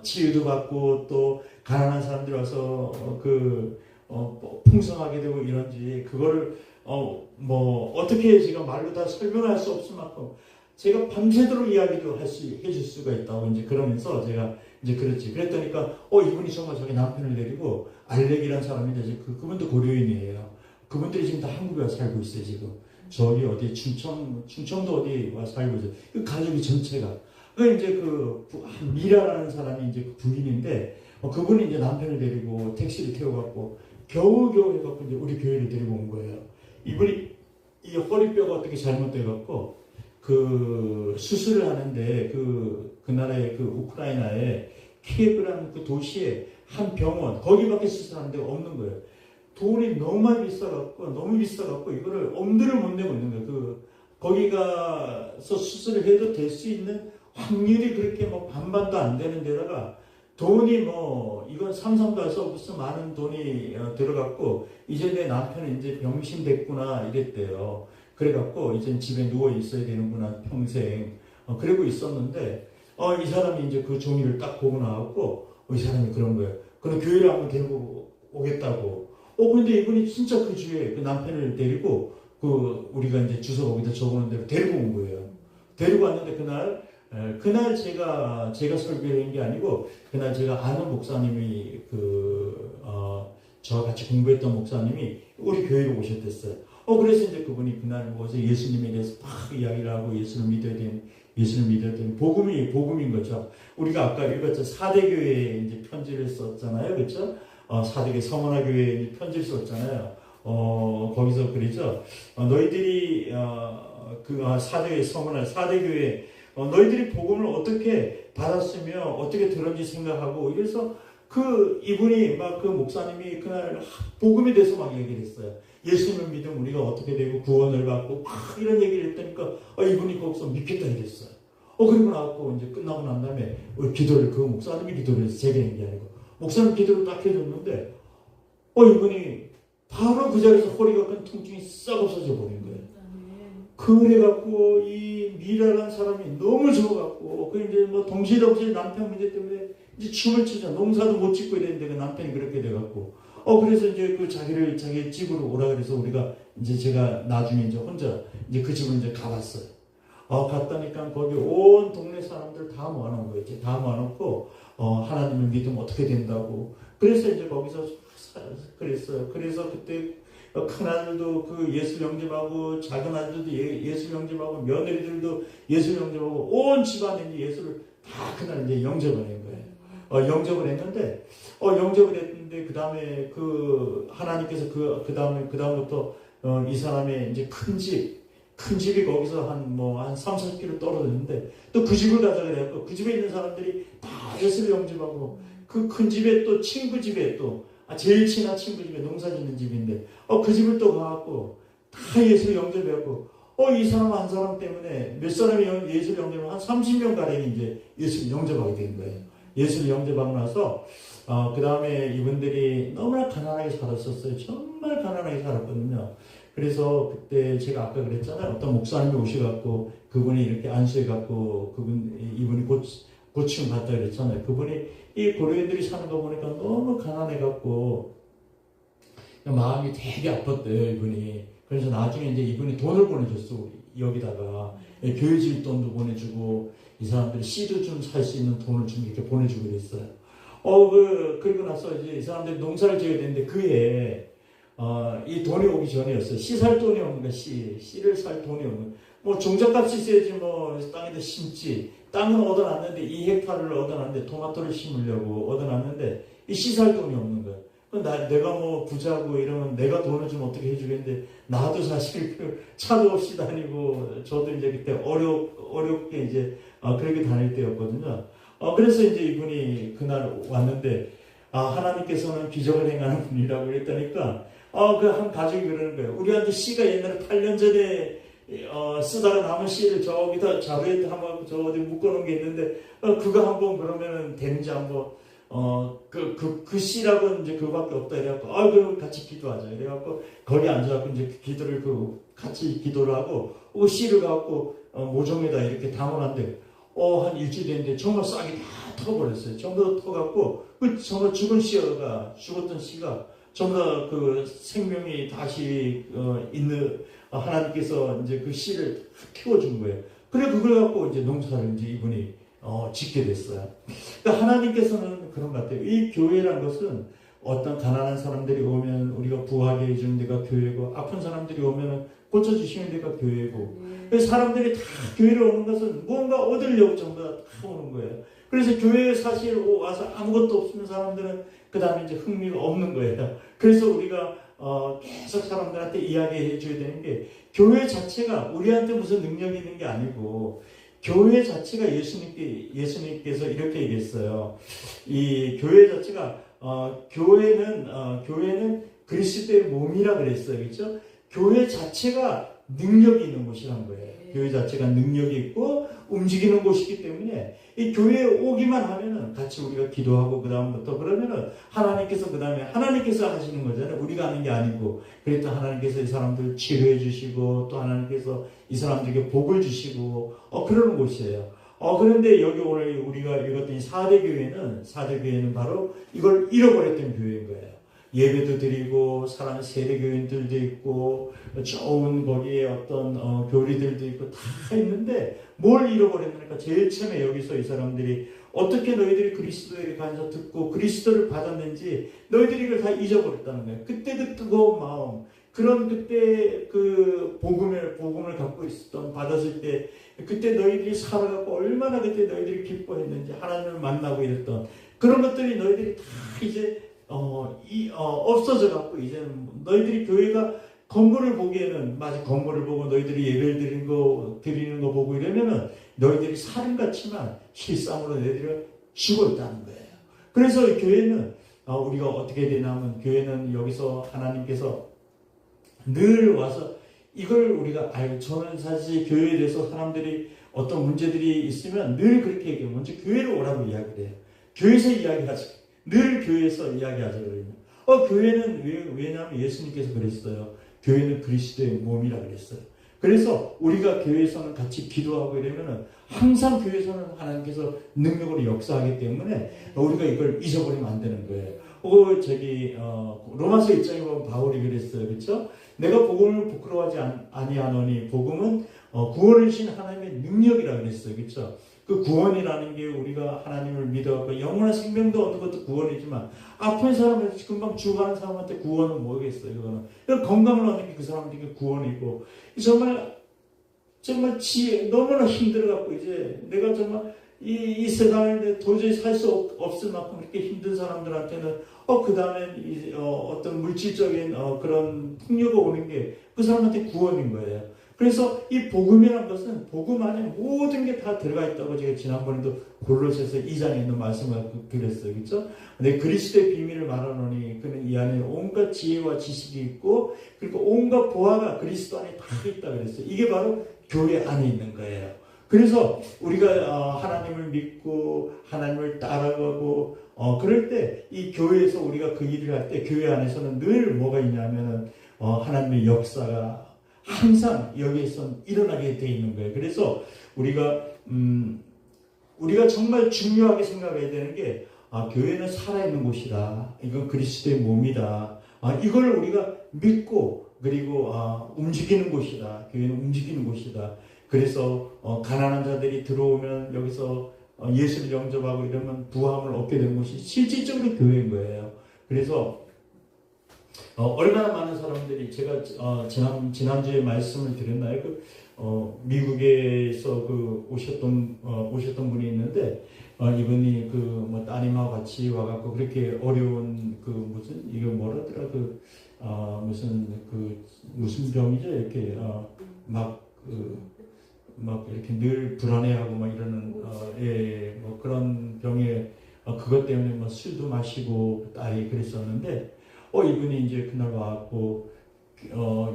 치유도 받고 또 가난한 사람들 와서 풍성하게 되고 이런지 그거를 어떻게 제가 말로 다 설명할 수 없을 만큼 제가 밤새도록 이야기도 해줄 수가 있다고 이제 그러면서 제가 이제 그랬더니까 이분이 정말 자기 남편을 데리고 알렉이라는 사람인데 그분도 고려인이에요. 그분들이 지금 다 한국에 와서 살고 있어요. 지금 저기 어디 충청도 어디 와서 살고 있어요. 그 가족이 전체가 이제 미라라는 사람이 이제 부인인데 그분이 이제 남편을 데리고 택시를 태워갖고 겨우 해갖고 이제 우리 교회를 데리고 온 거예요. 이분이 이 허리뼈가 어떻게 잘못돼갖고 수술을 하는데 그 나라의 우크라이나의 키예브라는 그 도시에 한 병원 거기밖에 수술하는 데가 없는 거예요. 돈이 너무 비싸갖고 이거를 엄두를 못 내고 있는 거예요. 거기 가서 수술을 해도 될 수 있는 확률이 그렇게 반반도 안 되는 데다가 돈이 이건 상상도 할 수 없어 많은 돈이 들어갔고 이제 내 남편은 이제 병신됐구나 이랬대요. 그래갖고 이제 집에 누워 있어야 되는구나 평생. 그러고 있었는데 이 사람이 이제 그 종이를 딱 보고 나왔고 이 사람이 그런 거예요. 그럼 교회를 한번 데리고 오겠다고. 근데 이분이 진짜 그 주에 그 남편을 데리고 우리가 이제 주소 거기다 적어놓은 대로 데리고 온 거예요. 데리고 왔는데 그날 제가 설교한 게 아니고 그날 제가 아는 목사님이 저와 같이 공부했던 목사님이 우리 교회로 오셨댔어요. 그래서 이제 그분이 그날 모여서 예수님에 대해서 막 이야기를 하고 예수를 믿어야 되는 복음인 거죠. 우리가 아까 읽었죠. 사대교회에 이제 편지를 썼잖아요. 그렇죠? 사대교회 성원화교회에 편지를 썼잖아요. 거기서 그러죠. 너희들이 사대교회 너희들이 복음을 어떻게 받았으며 어떻게 들었는지 생각하고 이래서 이분이 그 목사님이 그날 복음에 대해서 막 얘기를 했어요. 예수님을 믿으면 우리가 어떻게 되고 구원을 받고 막 이런 얘기를 했다니까 이분이 거기서 믿겠다 이랬어요. 그리고 나왔고 이제 끝나고 난 다음에 목사님이 기도를 해서 제가 한 게 아니고 목사님 기도를 딱 해줬는데 이분이 바로 그 자리에서 허리가 큰 통증이 싹 없어져 버린 거예요. 그래갖고 이 미라라는 사람이 너무 좋아갖고 이제 동시에 남편 문제 때문에 이제 춤을 추자 농사도 못 짓고 이랬는데 그 남편이 그렇게 돼갖고 그래서 이제 자기 집으로 오라 그래서 제가 나중에 이제 혼자 이제 그 집을 이제 가봤어요. 갔다니까 거기 온 동네 사람들 다 모아놓은 거예요. 다 모아놓고 하나님을 믿으면 어떻게 된다고. 그래서 이제 거기서 그랬어요. 그래서 그때 큰 아들도 예수 영접하고 작은 아들도 예수 영접하고 며느리들도 예수 영접하고 온 집안에 이제 예수를 다 그날 이제 영접을 한 거예요. 영접을 했는데 그 다음에 하나님께서 그 다음부터 이 사람의 이제 큰 집이 거기서 한 3-4km 떨어졌는데 또 그 집을 가자 그래갖고 그 집에 있는 사람들이 다 예수를 영접하고 그 큰 집에 또 친구 집에 또 제일 친한 친구 집에 농사 짓는 집인데 그 집을 또 가갖고 다 예수를 영접해갖고 이 사람 한 사람 때문에 몇 사람이 예수를 영접하면 한 30명 가량이 이제 예수를 영접하게 된 거예요. 예수를 영접하고 나서 그 다음에 이분들이 너무나 가난하게 살았었어요. 정말 가난하게 살았거든요. 그래서 그때 제가 아까 그랬잖아요. 어떤 목사님이 오셔갖고 그분이 이렇게 안수해갖고 이분이 고침 받다 그랬잖아요. 그분이 이 고려인들이 사는 거 보니까 너무 가난해갖고 마음이 되게 아팠대요, 이분이. 그래서 나중에 이제 이분이 돈을 보내줬어, 여기다가. 교회 질 돈도 보내주고, 이 사람들이 씨도 좀 살 수 있는 돈을 좀 이렇게 보내주고 그랬어요. 그리고 나서 이제 이 사람들이 농사를 지어야 되는데, 그해, 이 돈이 오기 전이었어요. 씨 살 돈이 없는 거야, 씨를 살 돈이 없는 거야. 뭐, 종잣값이 있어야지, 뭐, 땅에다 심지. 땅은 얻어놨는데, 2헥타르를 얻어놨는데, 토마토를 심으려고 얻어놨는데, 이 씨 살 돈이 없는 거야. 내가 뭐 부자고 이러면 내가 돈을 좀 어떻게 해주겠는데, 나도 사실 차도 없이 다니고, 저도 이제 그때 어렵게 이제, 그렇게 다닐 때였거든요. 그래서 이제 이분이 그날 왔는데, 하나님께서는 기적을 행하는 분이라고 그랬다니까, 그 한 가족이 그러는 거예요. 우리한테 씨가 옛날에 8년 전에, 쓰다가 남은 씨를 저기다 자루에 한번 저 어디 묶어놓은 게 있는데, 그거 한번 그러면은 되는지 한번, 그 씨라고는 이제 그거밖에 없다. 이래갖고, 그럼 같이 기도하자. 이래갖고, 거기 앉아갖고 이제 기도를 같이 기도를 하고, 씨를 갖고, 모종에다 이렇게 담아놨는데, 한 일주일 됐는데 정말 싹이 다 터버렸어요. 전부 다 터갖고, 정말 죽었던 씨가, 전부 다 그 생명이 다시, 하나님께서 이제 그 씨를 키워준 거예요. 그래, 그걸 갖고 이제 농사를 이제 이분이, 짓게 됐어요. 그러니까 하나님께서는 그런 것 같아요. 이 교회란 것은 어떤 가난한 사람들이 오면 우리가 부하게 해주는 데가 교회고, 아픈 사람들이 오면 고쳐주시는 데가 교회고, 사람들이 다 교회로 오는 것은 뭔가 얻으려고 전부 다 오는 거예요. 그래서 교회에 사실 와서 아무것도 없는 사람들은 그 다음에 이제 흥미가 없는 거예요. 그래서 우리가 계속 사람들한테 이야기해 줘야 되는 게, 교회 자체가 우리한테 무슨 능력이 있는 게 아니고, 교회 자체가 예수님께서 이렇게 얘기했어요. 이 교회 자체가, 교회는 그리스도의 몸이라 그랬어요. 그렇죠? 교회 자체가 능력이 있는 곳이란 거예요. 교회 자체가 능력이 있고 움직이는 곳이기 때문에 이 교회에 오기만 하면은 같이 우리가 기도하고 그다음부터 그러면은 하나님께서 하시는 거잖아요. 우리가 하는 게 아니고. 그랬더니 하나님께서 이 사람들을 치료해 주시고, 또 하나님께서 이 사람들에게 복을 주시고, 그러는 곳이에요. 그런데 여기 오늘 우리가 읽었던 이 4대 교회는 바로 이걸 잃어버렸던 교회인 거예요. 예배도 드리고, 사람 세대 교인들도 있고, 좋은 거기에 어떤 교리들도 있고 다 있는데 뭘 잃어버렸느니까, 제일 처음에 여기서 이 사람들이 어떻게 너희들이 그리스도에게 가서 듣고 그리스도를 받았는지 너희들이 이걸 다 잊어버렸다는 거예요. 그때 그 뜨거운 마음, 그때 그 복음을 갖고 받았을 때, 그때 너희들이 살아가고 얼마나 그때 너희들이 기뻐했는지, 하나님을 만나고 이랬던 그런 것들이 너희들이 다 이제 없어져 갖고, 이제는 너희들이 교회가 건물을 보기에는, 마치 건물을 보고 너희들이 예배를 드리는 거 보고 이러면은 너희들이 사람 같지만 실상으로 너희들이 죽어 있다는 거예요. 그래서 교회는, 우리가 어떻게 되냐면, 교회는 여기서 하나님께서 늘 와서 이걸 우리가 저는 사실 교회에 대해서 사람들이 어떤 문제들이 있으면 늘 그렇게 얘기해요. 먼저 교회로 오라고 이야기를 해요. 교회에서 이야기하지. 늘 교회에서 이야기하자 그러면. 교회는 왜냐하면 예수님께서 그랬어요. 교회는 그리스도의 몸이라 그랬어요. 그래서 우리가 교회에서는 같이 기도하고 이러면은 항상 교회에서는 하나님께서 능력으로 역사하기 때문에 우리가 이걸 잊어버리면 안 되는 거예요. 로마서 1장에 보면 바울이 그랬어요. 그렇죠? 내가 복음을 부끄러워하지 아니하노니, 복음은 구원을 주신 하나님의 능력이라 그랬어요. 그렇죠? 그 구원이라는 게 우리가 하나님을 믿어갖고 영원한 생명도 얻는 것도 구원이지만, 아픈 사람한테, 금방 죽어가는 사람한테 구원은 뭐겠어요? 그거는 건강을 얻는 게 그 사람들에게 구원이고, 정말 너무나 힘들어갖고, 이제 내가 정말 이 세상에 도저히 살 수 없을 만큼 그렇게 힘든 사람들한테는 그 다음에 어떤 물질적인 그런 풍요가 오는 게 그 사람한테 구원인 거예요. 그래서 이 복음이라는 것은 복음 안에 모든 게 다 들어가 있다고 제가 지난번에도 골로새서 2장에 있는 말씀을 드렸어요. 그렇죠? 근데 그리스도의 비밀을 말하노니 그는 이 안에 온갖 지혜와 지식이 있고, 그리고 온갖 보화가 그리스도 안에 다 있다 그랬어요. 이게 바로 교회 안에 있는 거예요. 그래서 우리가 하나님을 믿고 하나님을 따라가고 그럴 때 이 교회에서 우리가 그 일을 할 때 교회 안에서는 늘 뭐가 있냐면은 하나님의 역사가 항상 여기에서 일어나게 돼 있는 거예요. 그래서 우리가 정말 중요하게 생각해야 되는 게 교회는 살아있는 곳이다. 이건 그리스도의 몸이다. 이걸 우리가 믿고 그리고 움직이는 곳이다. 교회는 움직이는 곳이다. 그래서 가난한 자들이 들어오면 여기서 예수를 영접하고 이러면 부함을 얻게 된 곳이 실질적으로 교회인 거예요. 그래서 얼마나 많은 사람들이 제가 지난주에 말씀을 드렸나요? 미국에서 오셨던 분이 있는데 이분이 따님하고 같이 와갖고 그렇게 어려운 이거 뭐라더라 무슨 병이죠? 이렇게 막 이렇게 늘 불안해하고 막 이러는 그런 병에 그것 때문에 술도 마시고 딸이 그랬었는데 이분이 이제 그날 와갖고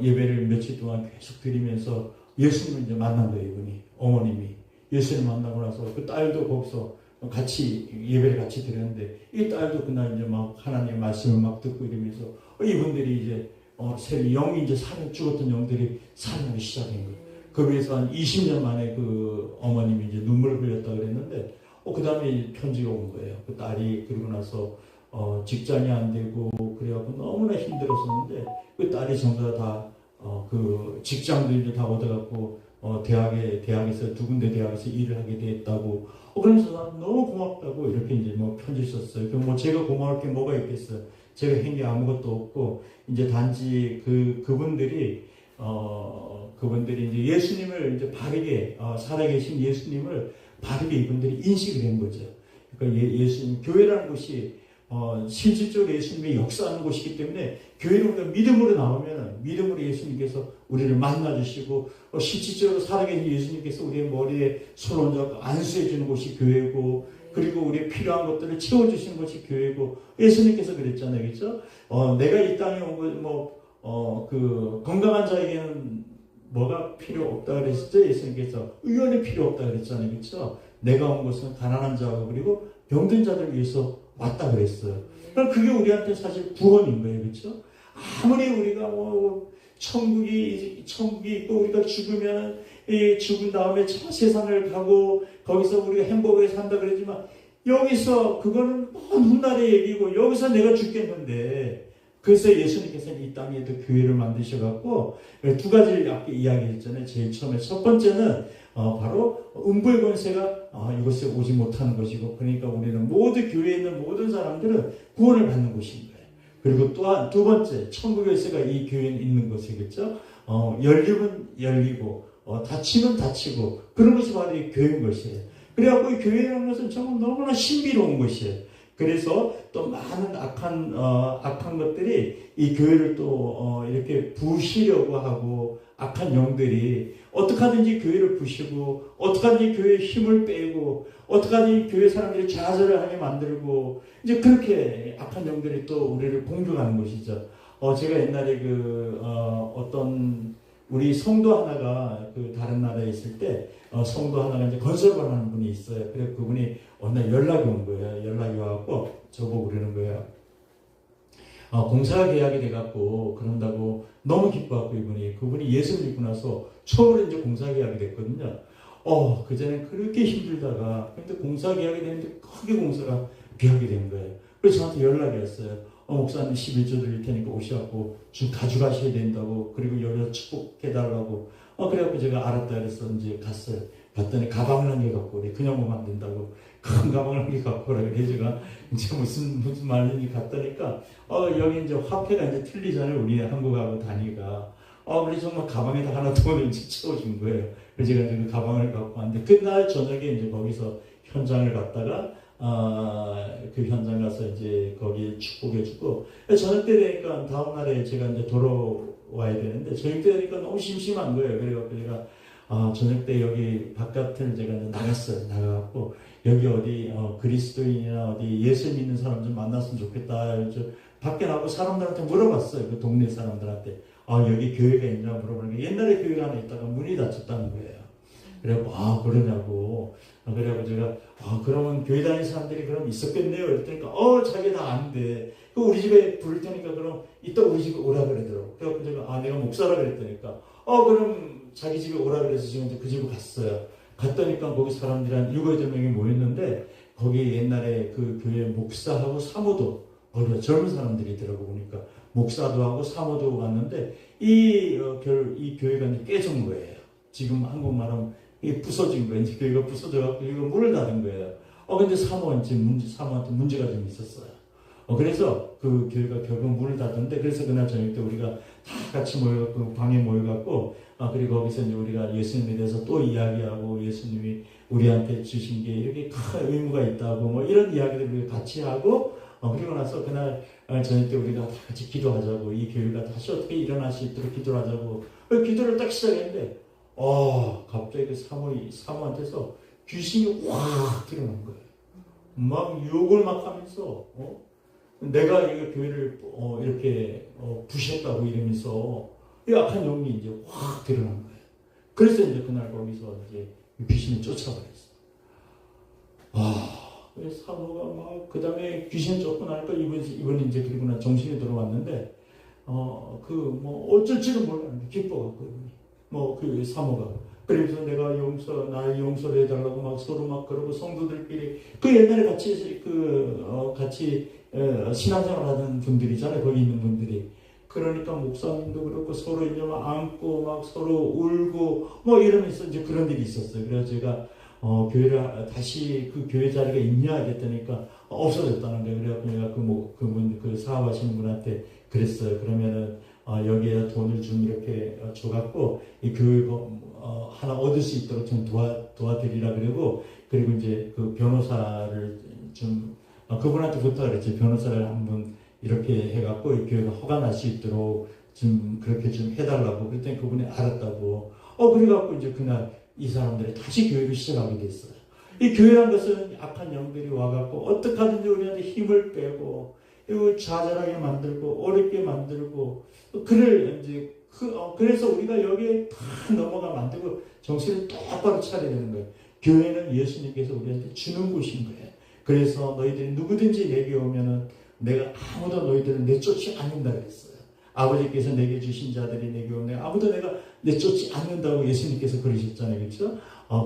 예배를 며칠 동안 계속 드리면서 예수님을 이제 만난 거예요. 이분이 어머님이 예수님 만나고 나서 그 딸도 거기서 같이 예배를 같이 드렸는데 이 딸도 그날 이제 막 하나님의 말씀을 막 듣고 이러면서 이분들이 이제 영이 이제 죽었던 영들이 살아나기 시작한 거예요. 그 위해서 한 20년 만에 그 어머님이 이제 눈물을 흘렸다 그랬는데 그 다음에 편지가 온 거예요. 그 딸이 그러고 나서 직장이 안 되고 그래갖고 너무나 힘들었었는데 그 딸이 전부 다 그 직장도 이제 다 얻어갖고 대학에서 두 군데 대학에서 일을 하게 됐다고 그러면서 난 너무 고맙다고 이렇게 이제 편지 썼어요. 그럼 제가 고마울 게 뭐가 있겠어요? 제가 한 게 아무것도 없고 이제 단지 그분들이 이제 예수님을 이제 바르게 살아계신 예수님을 바르게 이분들이 인식을 한 거죠. 그러니까 예수님 교회라는 곳이 실질적으로 예수님의 역사하는 곳이기 때문에 교회를 우리가 믿음으로 나오면 믿음으로 예수님께서 우리를 만나주시고 실질적으로 살아계신 예수님께서 우리의 머리에 손 얹어 안수해 주는 곳이 교회고 그리고 우리의 필요한 것들을 채워주시는 것이 교회고 예수님께서 그랬잖아요. 그렇죠? 내가 이 땅에 온 거 건강한 자에게는 뭐가 필요 없다 그랬죠? 예수님께서 의원이 필요 없다 그랬잖아요. 그렇죠? 내가 온 것은 가난한 자고 그리고 병든 자들 위해서 왔다 그랬어요. 그럼 그게 우리한테 사실 구원인 거예요. 그렇죠? 아무리 우리가 천국이 있고 우리가 죽으면 죽은 다음에 저 세상을 가고 거기서 우리가 행복하게 산다 그러지만 여기서 그거는 먼 훗날의 얘기고 여기서 내가 죽겠는데 그래서 예수님께서는 이 땅에도 교회를 만드셔갖고 두 가지를 아까 이야기했잖아요. 제일 처음에 첫 번째는 바로 음부의 권세가 이곳에 오지 못하는 것이고 그러니까 우리는 모두 교회에 있는 모든 사람들은 구원을 받는 곳인 거예요. 그리고 또한 두 번째 천국의 열쇠가 이 교회에 있는 것이겠죠. 열리면 열리고 닫히면 닫히고 그런 것이 바로 이 교회인 것이에요. 그래갖고 이 교회라는 것은 정말 너무나 신비로운 것이에요. 그래서 또 많은 악한 것들이 이 교회를 또 이렇게 부시려고 하고 악한 영들이 어떻게 하든지 교회를 부시고 어떻게 하든지 교회에 힘을 빼고 어떻게 하든지 교회 사람들이 좌절을 하게 만들고 이제 그렇게 악한 영들이 또 우리를 공격하는 것이죠. 제가 옛날에 어떤 우리 성도 하나가 다른 나라에 있을 때 성도 하나가 이제 건설을 하는 분이 있어요. 그래서 그분이 어느 날 연락이 온 거예요. 연락이 와갖고 저보고 그러는 거예요. 공사 계약이 돼갖고 그런다고 너무 기뻐갖고 그분이 예수를 믿고 나서 처음으로 이제 공사 계약이 됐거든요. 그전엔 그렇게 힘들다가 근데 공사 계약이 됐는데 크게 공사가 계약이 된 거예요. 그래서 저한테 연락이 왔어요. 목사님 11조 드릴 테니까 오셔갖고 좀 가져가셔야 된다고 그리고 여기서 축복해달라고 그래갖고 제가 알았다 그래서 이제 갔어요. 갔더니 가방을 한 개 갖고 오래 그냥 오면 안 된다고 큰 가방을 한 개 갖고 오라 그래 제가 이제 무슨 말인지 갔더니까 여기 이제 화폐가 이제 틀리잖아요. 우리 한국하고 단위가 그래서 정말 가방에다 하나 돈을 이제 채워준 거예요. 그래서 제가 그 가방을 갖고 왔는데 그날 저녁에 이제 거기서 현장을 갔다가 그 현장 가서 이제 거기 축복해주고 저녁 때 되니까 다음 날에 제가 이제 돌아와야 되는데 저녁 때 되니까 너무 심심한 거예요. 그래갖고 제가 저녁 때 여기 바깥을 제가 이제 나갔어요. 나가갖고 여기 어디 그리스도인이나 어디 예수 믿는 사람 좀 만났으면 좋겠다. 밖에 나가고 사람들한테 물어봤어요. 그 동네 사람들한테 여기 교회가 있냐 물어보는 게 옛날에 교회가 하나 있다가 문이 닫혔다는 거예요. 그래갖고 그러냐고. 그래갖고 제가 그러면 교회 다니는 사람들이 그럼 있었겠네요. 그랬더니 자기 다 안 돼. 그 우리 집에 부를 테니까 그럼 이따 우리 집에 오라 그러더라고. 그래갖고 제가 내가 목사라 그랬더니까 그럼 자기 집에 오라 그래서 지금 이제 그 집에 갔어요. 갔더니까 거기 사람들이 한 7-8명이 모였는데 거기 옛날에 그 교회 목사하고 사모도 젊은 사람들이더라고. 보니까 목사도 하고 사모도 갔는데 이 교회가 이제 깨진 거예요. 지금 한국말하면 이게 부서진 거예요. 이제 교회가 부서져갖고 이거 문을 닫은 거예요. 근데 사모한테 문제가 좀 있었어요. 그래서 그 교회가 결국 문을 닫았는데, 그래서 그날 저녁 때 우리가 다 같이 모여갖고 방에 모여갖고 그리고 거기서 이제 우리가 예수님에 대해서 또 이야기하고 예수님이 우리한테 주신 게 이렇게 큰 의무가 있다고 뭐 이런 이야기들을 우리가 같이 하고 그리고 나서 그날 저녁 때 우리가 다 같이 기도하자고, 이 교회가 다시 어떻게 일어날 수 있도록 기도를 하자고 기도를 딱 시작했는데 갑자기 그 사모한테서 귀신이 확 드러난 거예요. 막 욕을 막 하면서 내가 이 교회를 이렇게 부셨다고 이러면서 악한 영이 이제 확 드러난 거예요. 그래서 이제 그날 거기서 이제 귀신을 쫓아버렸어. 그래서 사모가 막 그 다음에 귀신 쫓고 나니까 이번에 이제 그리고 난 정신이 들어왔는데 어쩔 줄은 몰랐는데 기뻐갖고 그 사모가 그래서 내가 나의 용서를 해달라고 막 서로 막 그러고 성도들끼리 그 옛날에 같이 같이 신앙생활 하던 분들이잖아요. 거기 있는 분들이. 그러니까 목사님도 그렇고 서로 이제 막 안고 막 서로 울고 뭐 이러면서 이제 그런 일이 있었어요. 그래서 제가 교회를 다시 그 교회 자리가 있냐 했더니까 없어졌다는 거예요. 그래갖고 내가 그 사업하시는 분한테 그랬어요. 그러면은 여기에 돈을 좀 이렇게 줘갖고 이 교회 하나 얻을 수 있도록 좀 도와드리라 그리고 이제 그 변호사를 좀 그분한테 부탁을 했죠. 변호사를 한번 이렇게 해갖고 이 교회가 허가 날 수 있도록 좀 그렇게 좀 해달라고 그랬더니 그분이 알았다고. 그래갖고 이제 그날 이 사람들이 다시 교회를 시작하게 됐어요. 이 교회란 것은 악한 영들이 와갖고 어떻게 하든지 우리한테 힘을 빼고 이거 좌절하게 만들고 어렵게 만들고 그래서 우리가 여기에 다 넘어가 만들고 정신을 똑바로 차려야 되는 거예요. 교회는 예수님께서 우리한테 주는 곳인 거예요. 그래서 너희들이 누구든지 내게 오면은 내가 아무도 너희들을 내쫓지 않는다 그랬어요. 아버지께서 내게 주신 자들이 내게 오면 아무도 내가 내쫓지 않는다고 예수님께서 그러셨잖아요. 그렇죠?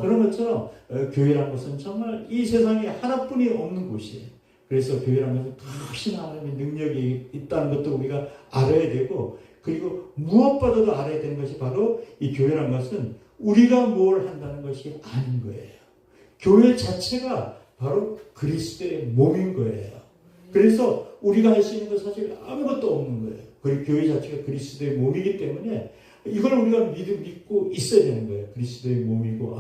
그런 것처럼 교회라는 것은 정말 이 세상에 하나뿐이 없는 곳이에요. 그래서 교회라는 것은 크신 하나님의 능력이 있다는 것도 우리가 알아야 되고, 그리고 무엇보다도 알아야 되는 것이 바로 이 교회라는 것은 우리가 뭘 한다는 것이 아닌 거예요. 교회 자체가 바로 그리스도의 몸인 거예요. 그래서 우리가 할 수 있는 건 사실 아무것도 없는 거예요. 그리고 교회 자체가 그리스도의 몸이기 때문에 이걸 우리가 믿고 있어야 되는 거예요. 그리스도의 몸이고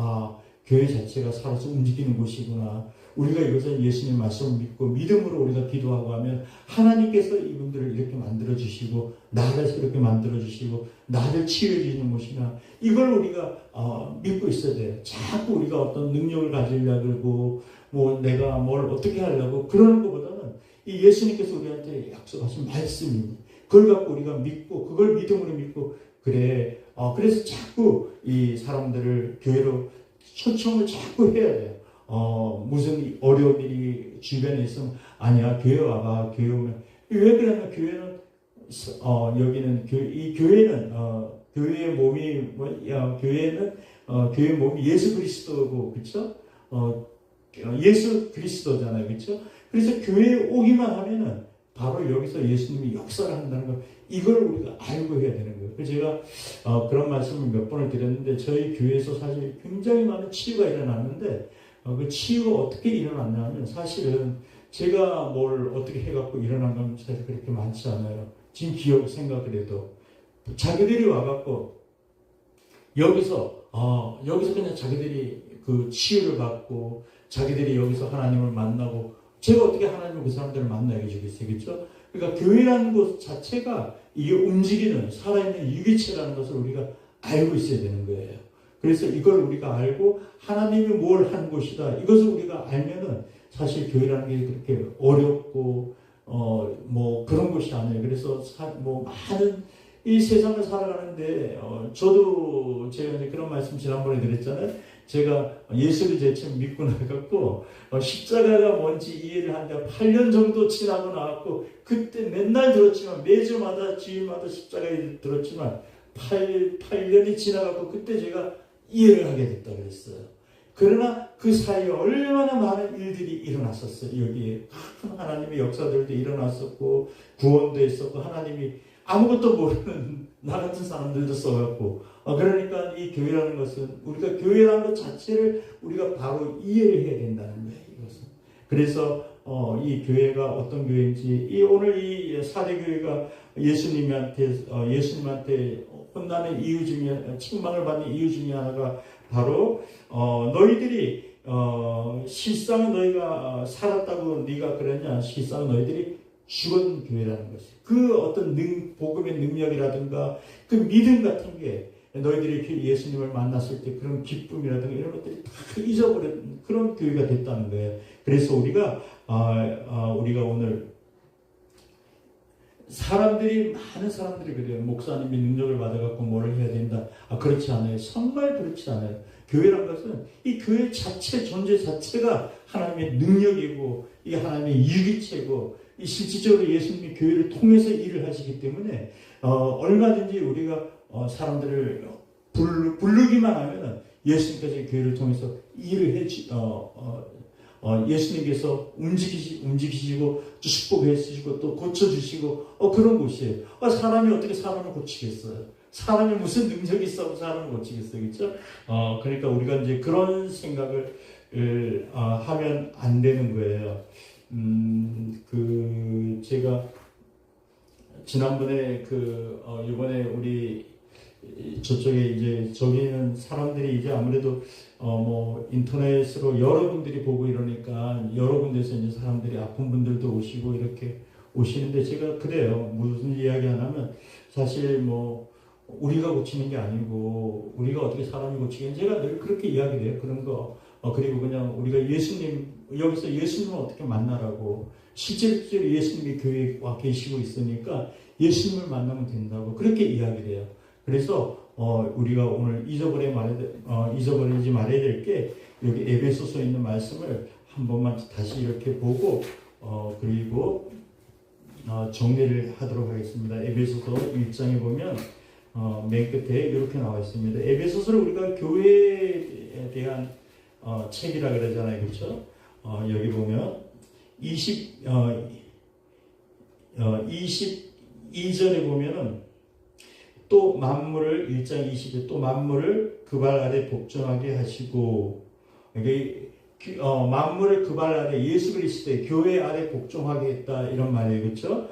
교회 자체가 살아서 움직이는 곳이구나. 우리가 이것을 예수님 말씀을 믿고 믿음으로 우리가 기도하고 하면 하나님께서 이분들을 이렇게 만들어주시고 나를 이렇게 만들어주시고 나를 치유해 주시는 것이나 이걸 우리가 믿고 있어야 돼요. 자꾸 우리가 어떤 능력을 가지려고 내가 뭘 어떻게 하려고 그러는 것보다는 이 예수님께서 우리한테 약속하신 말씀이 그걸 갖고 우리가 믿고 그걸 믿음으로 믿고 그래서 자꾸 이 사람들을 교회로 초청을 자꾸 해야 돼요. 무슨 어려운 일이 주변에 있으면 아니야 교회 와봐. 교회 오면 왜 그러냐면 교회는 여기는 이 교회는 교회의 몸이 교회의 몸이 예수 그리스도고 그렇죠? 예수 그리스도잖아요. 그렇죠? 그래서 교회에 오기만 하면은 바로 여기서 예수님이 역사를 한다는 거 이걸 우리가 알고 해야 되는 거예요. 그래서 제가 그런 말씀을 몇 번을 드렸는데 저희 교회에서 사실 굉장히 많은 치유가 일어났는데 그 치유가 어떻게 일어났냐 하면 사실은 제가 뭘 어떻게 해갖고 일어난 건 사실 그렇게 많지 않아요. 지금 생각을 해도 자기들이 와갖고 여기서 그냥 자기들이 그 치유를 받고 자기들이 여기서 하나님을 만나고 제가 어떻게 하나님을 그 사람들을 만나게 해주겠어요. 그렇죠? 그러니까 교회라는 곳 자체가 이게 움직이는 살아있는 유기체라는 것을 우리가 알고 있어야 되는 거예요. 그래서 이걸 우리가 알고 하나님이 뭘 한 곳이다. 이것을 우리가 알면은 사실 교회라는 게 그렇게 어렵고 그런 것이 아니에요. 그래서 많은 이 세상을 살아가는데 저도 제가 이제 그런 말씀 지난번에 드렸잖아요. 제가 예수를 제칠 믿고 나갖고 십자가가 뭔지 이해를 하는데 8년 정도 지나고 나왔고 그때 맨날 들었지만 매주마다 주일마다 십자가에 들었지만 8년이 지나갖고 그때 제가 이해를 하게 됐다 그랬어요. 그러나 그 사이에 얼마나 많은 일들이 일어났었어요. 여기에 하나님의 역사들도 일어났었고 구원도 있었고 하나님이 아무것도 모르는 나 같은 사람들도 써갖고 그러니까 이 교회라는 것은 우리가 교회라는 것 자체를 우리가 바로 이해를 해야 된다는 거예요. 이것은. 그래서 이 교회가 어떤 교회인지 오늘 이 사대교회가 예수님한테 혼나는 이유 중에 책망을 받는 이유 중에 하나가 바로 너희들이 실상 너희가 살았다고 네가 그러냐 실상 너희들이 죽은 교회라는 것이 그 어떤 복음의 능력이라든가 그 믿음 같은 게 너희들이 예수님을 만났을 때 그런 기쁨이라든가 이런 것들이 다 잊어버린 그런 교회가 됐다는 거예요. 그래서 우리가 오늘 많은 사람들이 그래요. 목사님이 능력을 받아갖고 뭘 해야 된다. 그렇지 않아요. 정말 그렇지 않아요. 교회란 것은 이 교회 자체, 존재 자체가 하나님의 능력이고, 이게 하나님의 유기체고, 이 실질적으로 예수님이 교회를 통해서 일을 하시기 때문에, 얼마든지 우리가, 사람들을 부르기만 하면은 예수님께서 교회를 통해서 일을 예수님께서 움직이시고 축복해 주시고 또 고쳐주시고 그런 곳이에요. 사람이 어떻게 사람을 고치겠어요? 사람이 무슨 능력이 있어서 사람을 고치겠어요? 그렇죠? 그러니까 우리가 이제 그런 생각을 하면 안 되는 거예요. 제가 지난번에 이번에 우리 저쪽에 저기는 사람들이 아무래도 인터넷으로 여러분들이 보고 이러니까 여러 군데서 사람들이 아픈 분들도 오시고 이렇게 오시는데 제가 그래요. 무슨 이야기 하냐면 사실 우리가 고치는 게 아니고 우리가 어떻게 사람이 고치겠냐 제가 늘 그렇게 이야기해요. 그런 거. 그리고 그냥 우리가 여기서 예수님을 어떻게 만나라고 실제로 예수님이 교회에 와 계시고 있으니까 예수님을 만나면 된다고 그렇게 이야기를 해요. 그래서 우리가 오늘 잊어버리지 말아야 될 게 여기 에베소서에 있는 말씀을 한 번만 다시 이렇게 보고 그리고 정리를 하도록 하겠습니다. 에베소서 1장에 보면 맨 끝에 이렇게 나와 있습니다. 에베소서를 우리가 교회에 대한 책이라 그러잖아요. 그렇죠? 여기 보면 22절에 보면은 또 만물을 1장 20에 또 만물을 그 발 아래 복종하게 하시고 만물을 그 발 아래 예수 그리스도의 교회 아래 복종하게 했다 이런 말이에요. 그렇죠?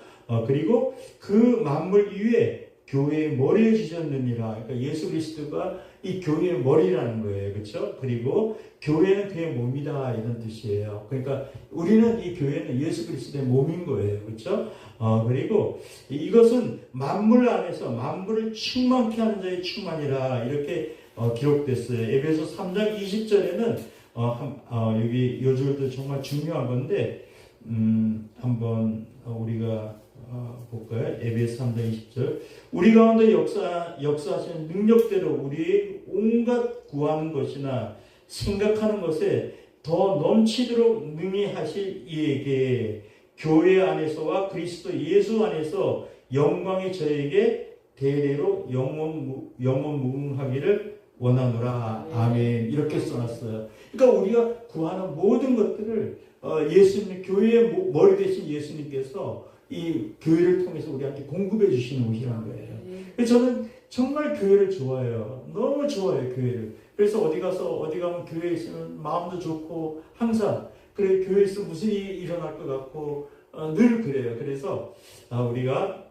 그리고 그 만물 위에 교회의 머리를 지셨느니라. 그러니까 예수 그리스도가 이 교회의 머리라는 거예요. 그렇죠? 그리고 교회는 그의 몸이다 이런 뜻이에요. 그러니까 우리는 이 교회는 예수 그리스도의 몸인 거예요. 그렇죠? 그리고 이것은 만물 안에서 만물을 충만케 하는 자의 충만이라 이렇게 기록됐어요. 에베소 3장 20절에는 여기 요 절도 정말 중요한 건데 한번 우리가 볼까요? 에베소 3장 20절 우리 가운데 역사하시는 능력대로 우리 온갖 구하는 것이나 생각하는 것에 더 넘치도록 능히 하실 이에게 교회 안에서와 그리스도 예수 안에서 영광이 저에게 대대로 영원 무궁하기를 원하노라. 아멘. 이렇게 써놨어요. 그러니까 우리가 구하는 모든 것들을 예수님 교회의 머리 되신 예수님께서 이 교회를 통해서 우리한테 공급해 주시는 것이라는 거예요. 그래서 저는 정말 교회를 좋아해요. 너무 좋아해요, 교회를. 그래서 어디 가면 교회에 있으면 마음도 좋고 항상 그래 교회에 있으면 무슨 일이 일어날 것 같고 늘 그래요. 그래서 우리가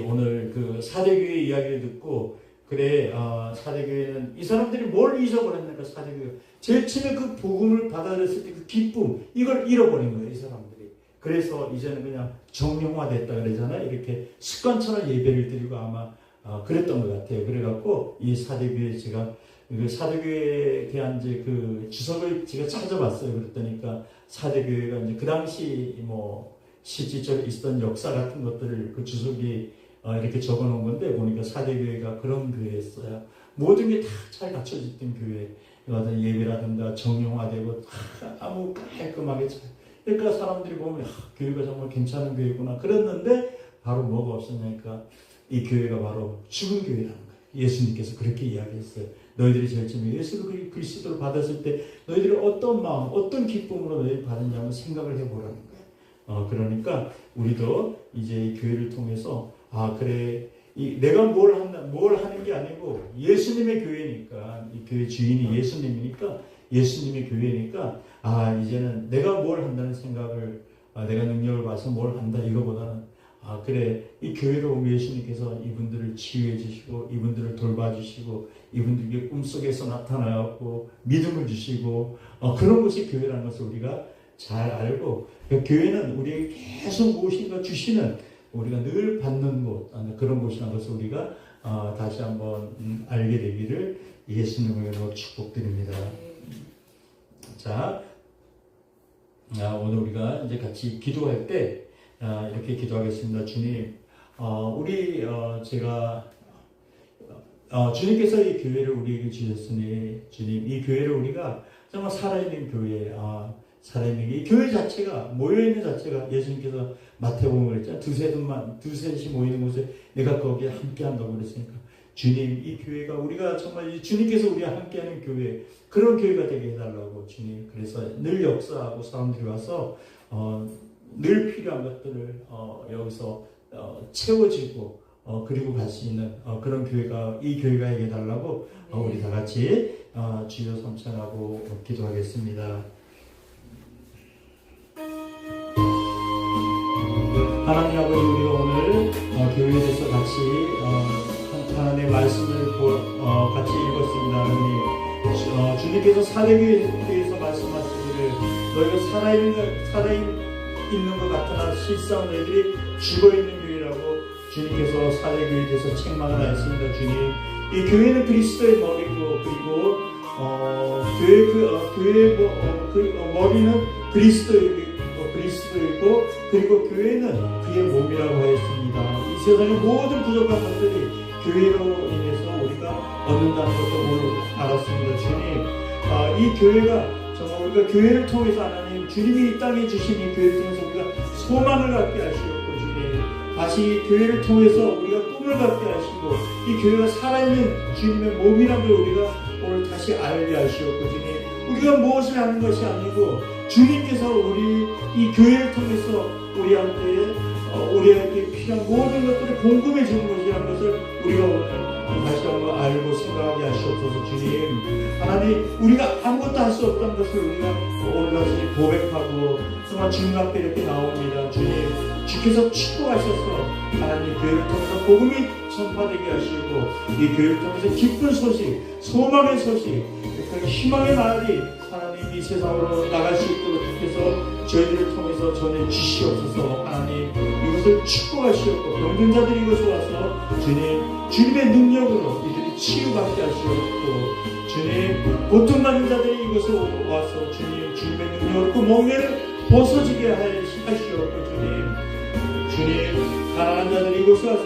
오늘 사대교회 이야기를 듣고 그래 사대교회는 이 사람들이 뭘 잊어버렸는가 사대교회 제일 처음에 그 복음을 받아들였을 때 그 기쁨 이걸 잃어버린 거예요. 이 사람들이. 그래서 이제는 그냥 정형화됐다 그러잖아요. 이렇게 습관처럼 예배를 드리고 아마 그랬던 것 같아요. 그래갖고 이 사대교회 제가 사대교회에 대한 그 주석을 제가 찾아봤어요. 그랬더니까 사대교회가 이제 그 당시 실질적으로 있었던 역사 같은 것들을 그 주석이 이렇게 적어놓은 건데 보니까 사대교회가 그런 교회였어요. 모든 게 다 잘 갖춰졌던 교회. 예배라든가 정형화되고 아무 깔끔하게 그러니까 사람들이 보면 교회가 정말 괜찮은 교회구나 그랬는데 바로 뭐가 없었냐니까 이 교회가 바로 죽은 교회라는 거예요. 예수님께서 그렇게 이야기했어요. 너희들이 제일 처음에 예수 그리스도를 받았을 때 너희들이 어떤 마음, 어떤 기쁨으로 너희들이 받았냐 한번 생각을 해보라는 거예요. 그러니까 우리도 이제 이 교회를 통해서 그래 내가 뭘 하는 게 아니고 예수님의 교회니까 이 교회 주인이 예수님이니까 예수님의 교회니까 이제는 내가 뭘 한다는 생각을 내가 능력을 봐서 뭘 한다 이거보다는 그래 이 교회로 오면 예수님께서 이분들을 치유해 주시고 이분들을 돌봐주시고 이분들에게 꿈속에서 나타나고 믿음을 주시고 그런 것이 교회라는 것을 우리가 잘 알고 교회는 우리에게 계속 무엇인가 주시는 우리가 늘 받는 곳 그런 곳이라는 것을 우리가 다시 한번 알게 되기를 예수님으로 축복드립니다. 자, 오늘 우리가 이제 같이 기도할 때 이렇게 기도하겠습니다. 주님, 제가 주님께서 이 교회를 우리에게 주셨으니 주님 이 교회를 우리가 정말 살아있는 교회, 살아있는 이 교회 자체가 모여있는 자체가 예수님께서 마태복음을 했잖아요. 두셋이 모이는 곳에 내가 거기에 함께 한다고 그랬으니까 주님 이 교회가 우리가 정말 주님께서 우리와 함께하는 교회 그런 교회가 되게 해달라고 주님 그래서 늘 역사하고 사람들이 와서 늘 필요한 것들을 여기서 채워지고 그리고 갈 수 있는 그런 교회가 이 교회가 해달라고 우리 다 같이 주여 삼창하고 기도하겠습니다. 하나님 아버지 우리가 오늘 교회에 대해서 같이 하나님의 말씀을 같이 읽었습니다. 하나님 주님께서 사대교회에 대해서 말씀하시기를 너희가 살아있는 것 같으나 실상 너희들이 죽어있는 교회라고 주님께서 사대교회에 대해서 책망을 하였습니다. 주님 이 교회는 그리스도의 머리고 그리고 교회의 머리는 그리스도이고 그리고 교회는 그의 몸이라고 하였습니다. 이 세상의 모든 부족한 것들이 교회로 인해서 우리가 얻는다는 것도 오늘 알았습니다. 주님, 이 교회가 정말 우리가 교회를 통해서 하나님 주님이 이 땅에 주신 이 교회를 통해서 우리가 소망을 갖게 하시옵고 주님 다시 교회를 통해서 우리가 꿈을 갖게 하시고 이 교회가 살아있는 주님의 몸이라는 걸 우리가 오늘 다시 알게 하시옵고 주님 우리가 무엇을 하는 것이 아니고 주님께서 우리 이 교회를 통해서 우리에게 필요한 모든 것들을 공급해 주는 것이라는 것을 우리가 오늘 다시 한번 알고 생각하게 하시옵소서. 주님 하나님 우리가 아무것도 할 수 없다는 것을 우리가 오늘 다시 고백하고 정말 주님 앞에 이렇게 나옵니다. 주님 주께서 축복하셔서 하나님 교회를 통해서 복음이 전파되게 하시고 이 교회를 통해서 기쁜 소식 소망의 소식 그 희망의 말이 하나님 이 세상으로 나갈 수 있도록 주께서 저희들을 통해서 전해 주시옵소서. 하나님 이것을 축복하시옵고 병든자들이 이곳에 와서 주님의 능력으로 이들이 치유받게 하시옵고 주님 고통받는 자들이 이곳에 와서 주님의 능력으로 그 멍에를 벗어지게 하시옵고 주님 가난한 자들이 이곳에 와서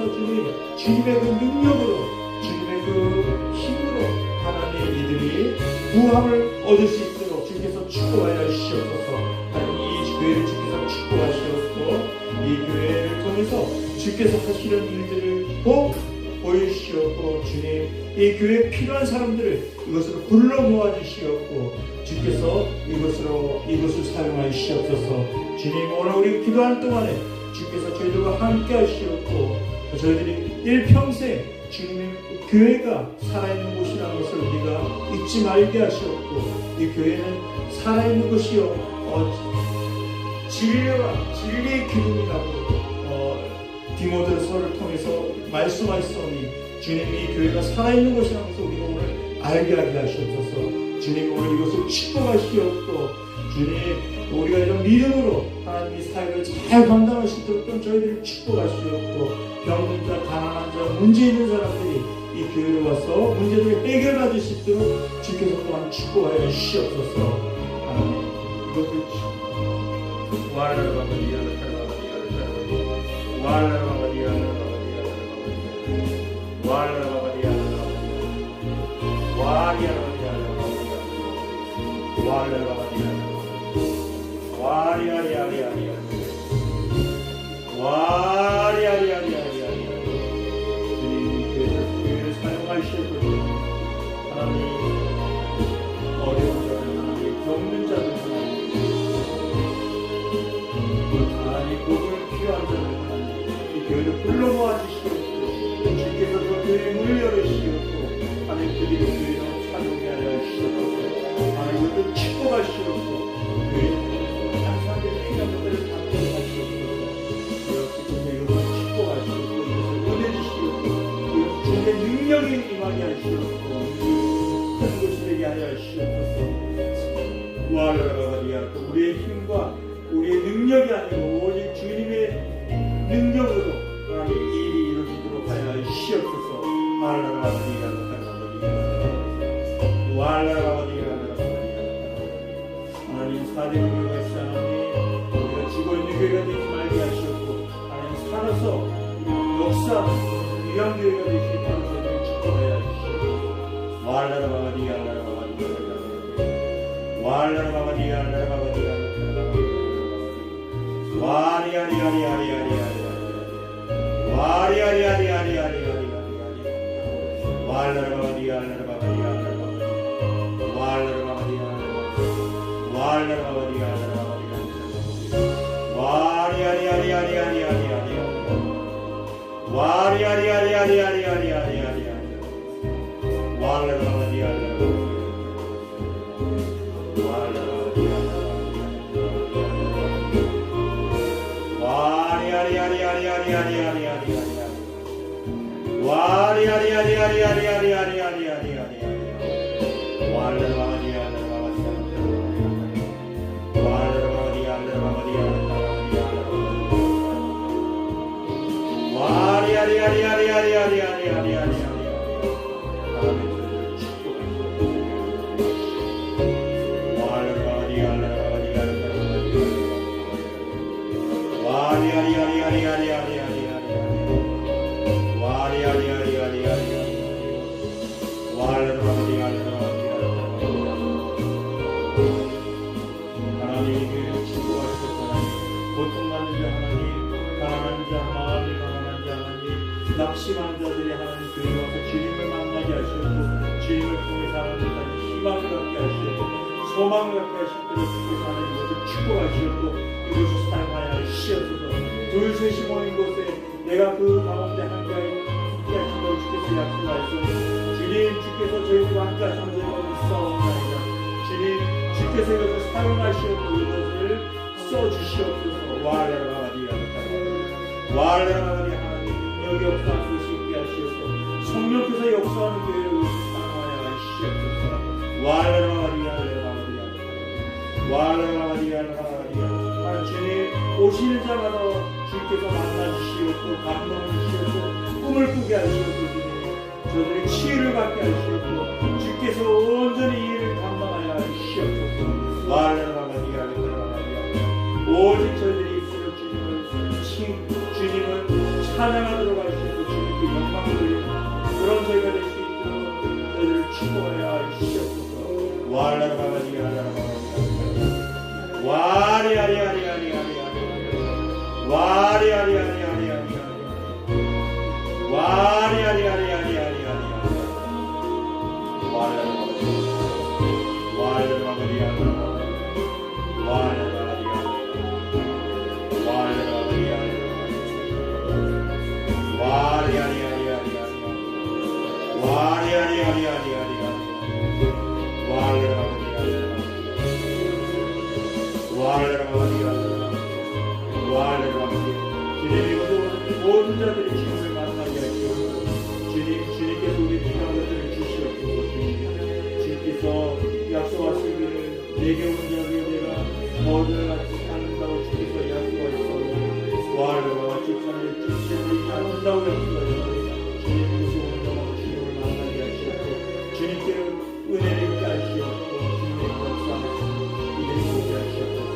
주님의 그 능력으로 주님의 그 힘으로 하나님 이들이 구함을 얻을 수 있도록 주께서 축복하여 주시옵소서. 하나님 이 교회를 주께서 축복하시옵고 이 교회를 통해서 주께서 하시는 일들을 보여주시옵고 주님 이 교회에 필요한 사람들을 이것으로 불러 모아주시옵고 주께서 이것을 사용하여 주시옵소서. 주님 오늘 우리 기도하는 동안에 주께서 저희들과 함께 하시옵고 저희들이 일평생 주님의 교회가 살아있는 곳이라는 것을 우리가 잊지 말게 하시옵고 이 교회는 살아있는 것이요 진리의 기름이라고 디모데서를 통해서 말씀하셨으니 주님 이 교회가 살아있는 것이라는 것을 우리가 오늘 알게 하게 하시옵소서. 주님 오늘 이것을 축복하시옵고 주님 우리가 이런 믿음으로 하나님의 사역을 잘 감당할 수 있도록 저희들을 축복하시옵고 병든 자, 가난한 자, 문제 있는 사람들이 이 교회로 와서 문제를 해결받을 수 있도록 주께서 또한 축복하여 주시옵소서. 하나님 이것을 와르라바디야 와리아리아리아리아 와리아리아리아리아 주님께서 교회를 사용하실 것을 하나님 어려운 자들 하나님 겪는 자들 하나님 하나님 복을 필요한 자들 하나님 이 교회를 불러 모아주시옵고 주께서 그 교회의 문을 열으시옵고 하나님 그들이 교회로 찬송해 하여 하시옵소서 하나님 그들을 축복하시옵고 교회에 한 사람들이 필요한 것들을 담도록 하시옵소서 이렇게 교회를 축복하시옵고 이것을 보내주시옵고 주님의 능력이 임하게 하시옵고 큰 것이 되게 하여 하시옵소서 와라라바디야 우리의 힘과 우리의 능력이 아니고 오직 주님의 능력으로 하나님 일이 이루어지도록 하여 하시옵소서 와라라바디야 와라라바디야 하나님 4대 교회가 있어 하나님 우리가 죽어있는 교회가 되지 말게 하시옵고 하나님 살아서 역사하는 귀한 교회가 되시길 바라는 축복하여 하시옵소서 와라라바디야 와라라바디야 와리아리아리아리아리아리아리 와리아리아리아리아리아리아리 와라라바디야 낙심하는 자들이 하나님 교회에 와서 주님을 만나게 하시고 주님을 통해서 하나님까지 희망을 갖게 하시고 소망을 갖게 하시도록 주께서 하나님 이것을 축복하시고 이것을 사용하여 하시옵소서 둘 셋이 모인 곳에 내가 그 가운데 한가에 하신다고 주께서 약속하시고 주님 주께서 저희들과 함께 하시는 것을 써옵나이다 주님 주께서 이것을 사용하시고 이것을 써주시옵소서 와라라바디야 와라라바디야 여기 역사하는 것이 있게 하시옵소서 성령께서 역사하는 교회를 사랑하여 하시옵소서 와라라바디야 주님 오시는 자마다 주께서 만나주시옵고 감동주시옵고 꿈을 꾸게 하시옵고 저들의 치유를 받게 하시옵고 주께서 온전히 이 일을 감당하여 하시옵소서 와라라바디야 오직 저희들이 입술을 주님을 찬양하도록 하시고 주님께 영광을 돌리는 그런 저희가 될 수 있도록 저희들을 축복하여 하시옵소서 와라라바디야 와리아리아리아리아리아리 와리아리아리아리아리아리 와리아리아리아리아리아리 와라라바디야 모든 자들이 주님을 만나게 하시고 주님께서 우리 필요한 것들을 주시옵고 주님께서 약속하시기를 내게 오는 자들이 내가 너희들 같이 찾는다고 주께서 약속하시고 와르와 주님을 찾는다고 약속하시고 주님께서 오는 자마다 주님을 만나게 하시옵고 주님께 은혜를 있게 하시옵고 주님의 역사 이를 보게 하시옵소서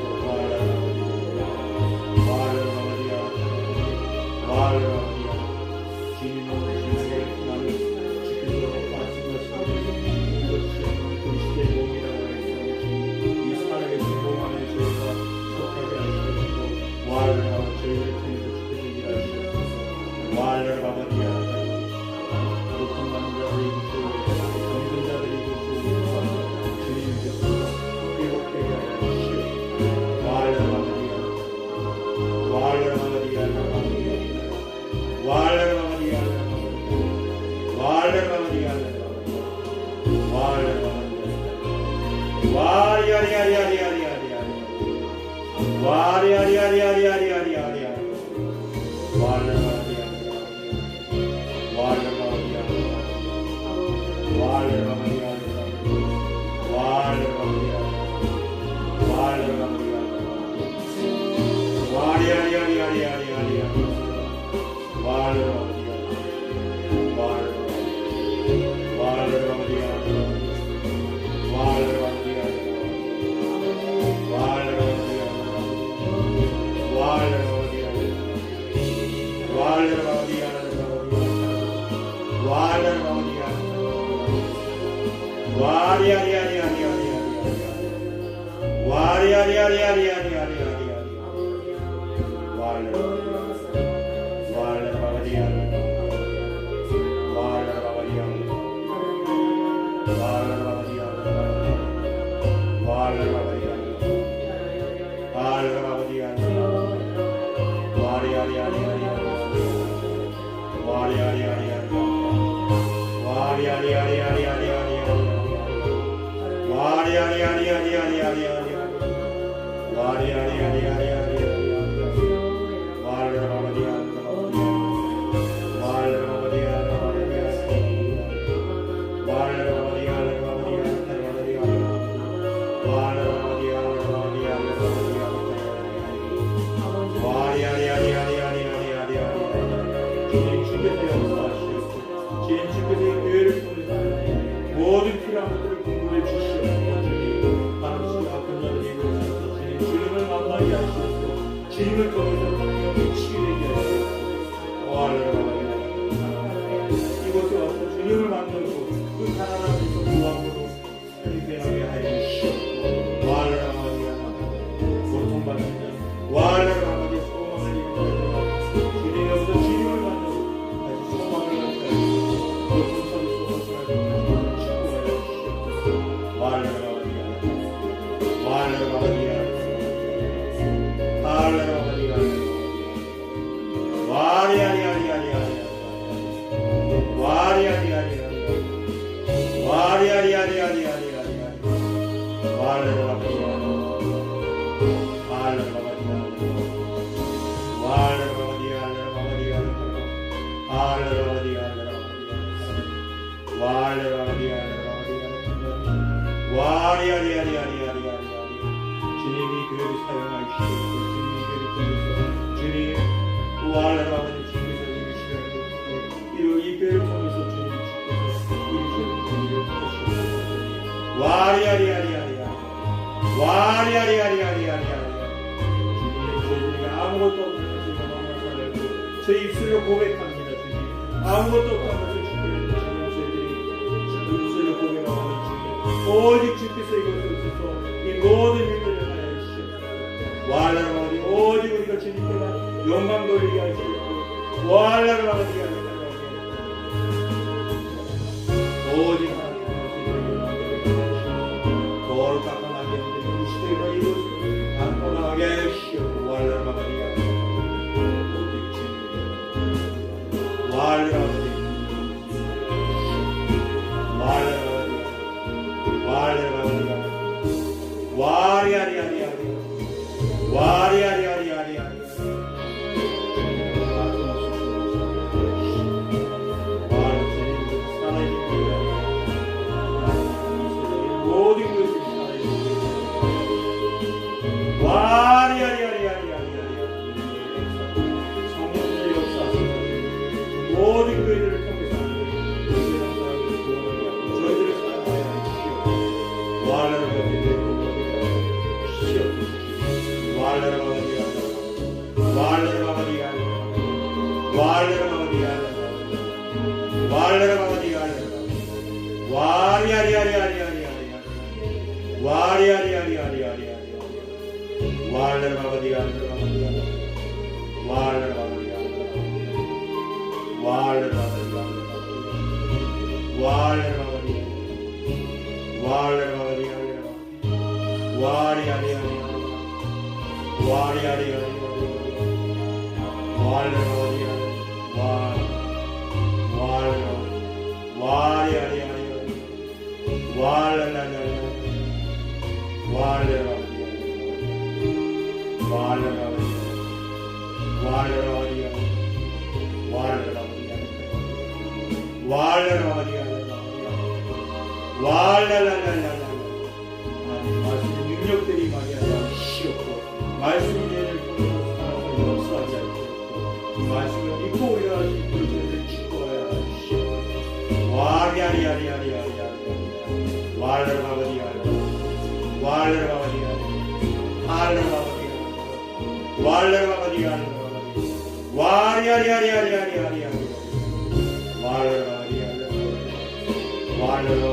주님은 주님의 나는 주께서 말씀하시는 이것이 그리스도의 몸이라고 해서 제 입술로 고백합니다. 주님 아무것도 없다는 것을 주님 저희들이 입술로 고백하고 주님 오직 주께서 이것을 주셔서 이 모든 일들을 하여 주시옵소서. 와알라라 아버지 오직 우리가 주님께만 영광 돌리게 하시옵소서. 와알라라 아버지 오직 하나님께만 영광 돌리게 하시옵소서. 거룩하고 나게 하는 이 시대가 이곳을 안전하게 하시옵소서. 와알라라 아버지 모든 그들을 통해서 저희들을 사랑하여 주시옵소서. 와알라라 말씀의 능력들이 말이야 시었고 말씀이 내를 통해서 살아서 역사하지 않고 이 말씀을 믿고 우리가 이끌어내는 축복하여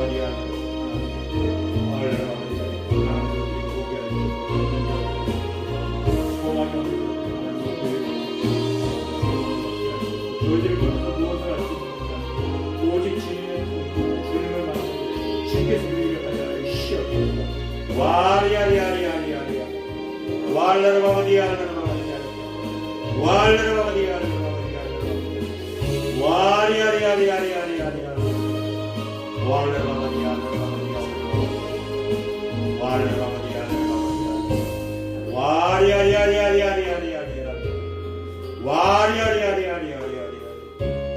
주시옵소서. 너희들을 위해서 무엇을 할 수 있습니까? 오직 주님을 만나 주께서 우리에게 하여 주시옵소서.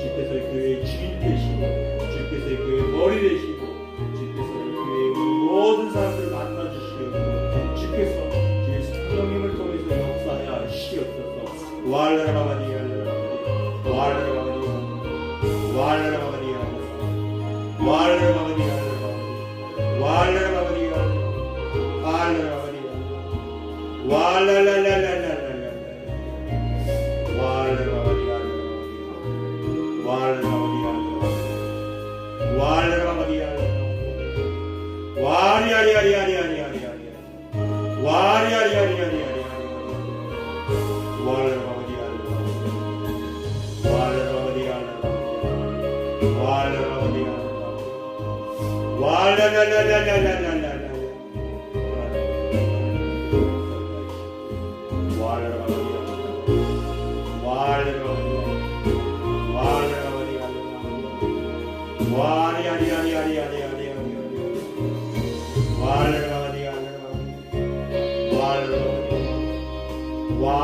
주께서 이 교회의 주인 되시고 주께서 이 교회의 머리 되시고 주께서 이 교회의 모든 사람들을 만나주시옵고 주께서 주의 성령님을 통해서 역사하여 주시옵소서.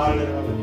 Hallelujah.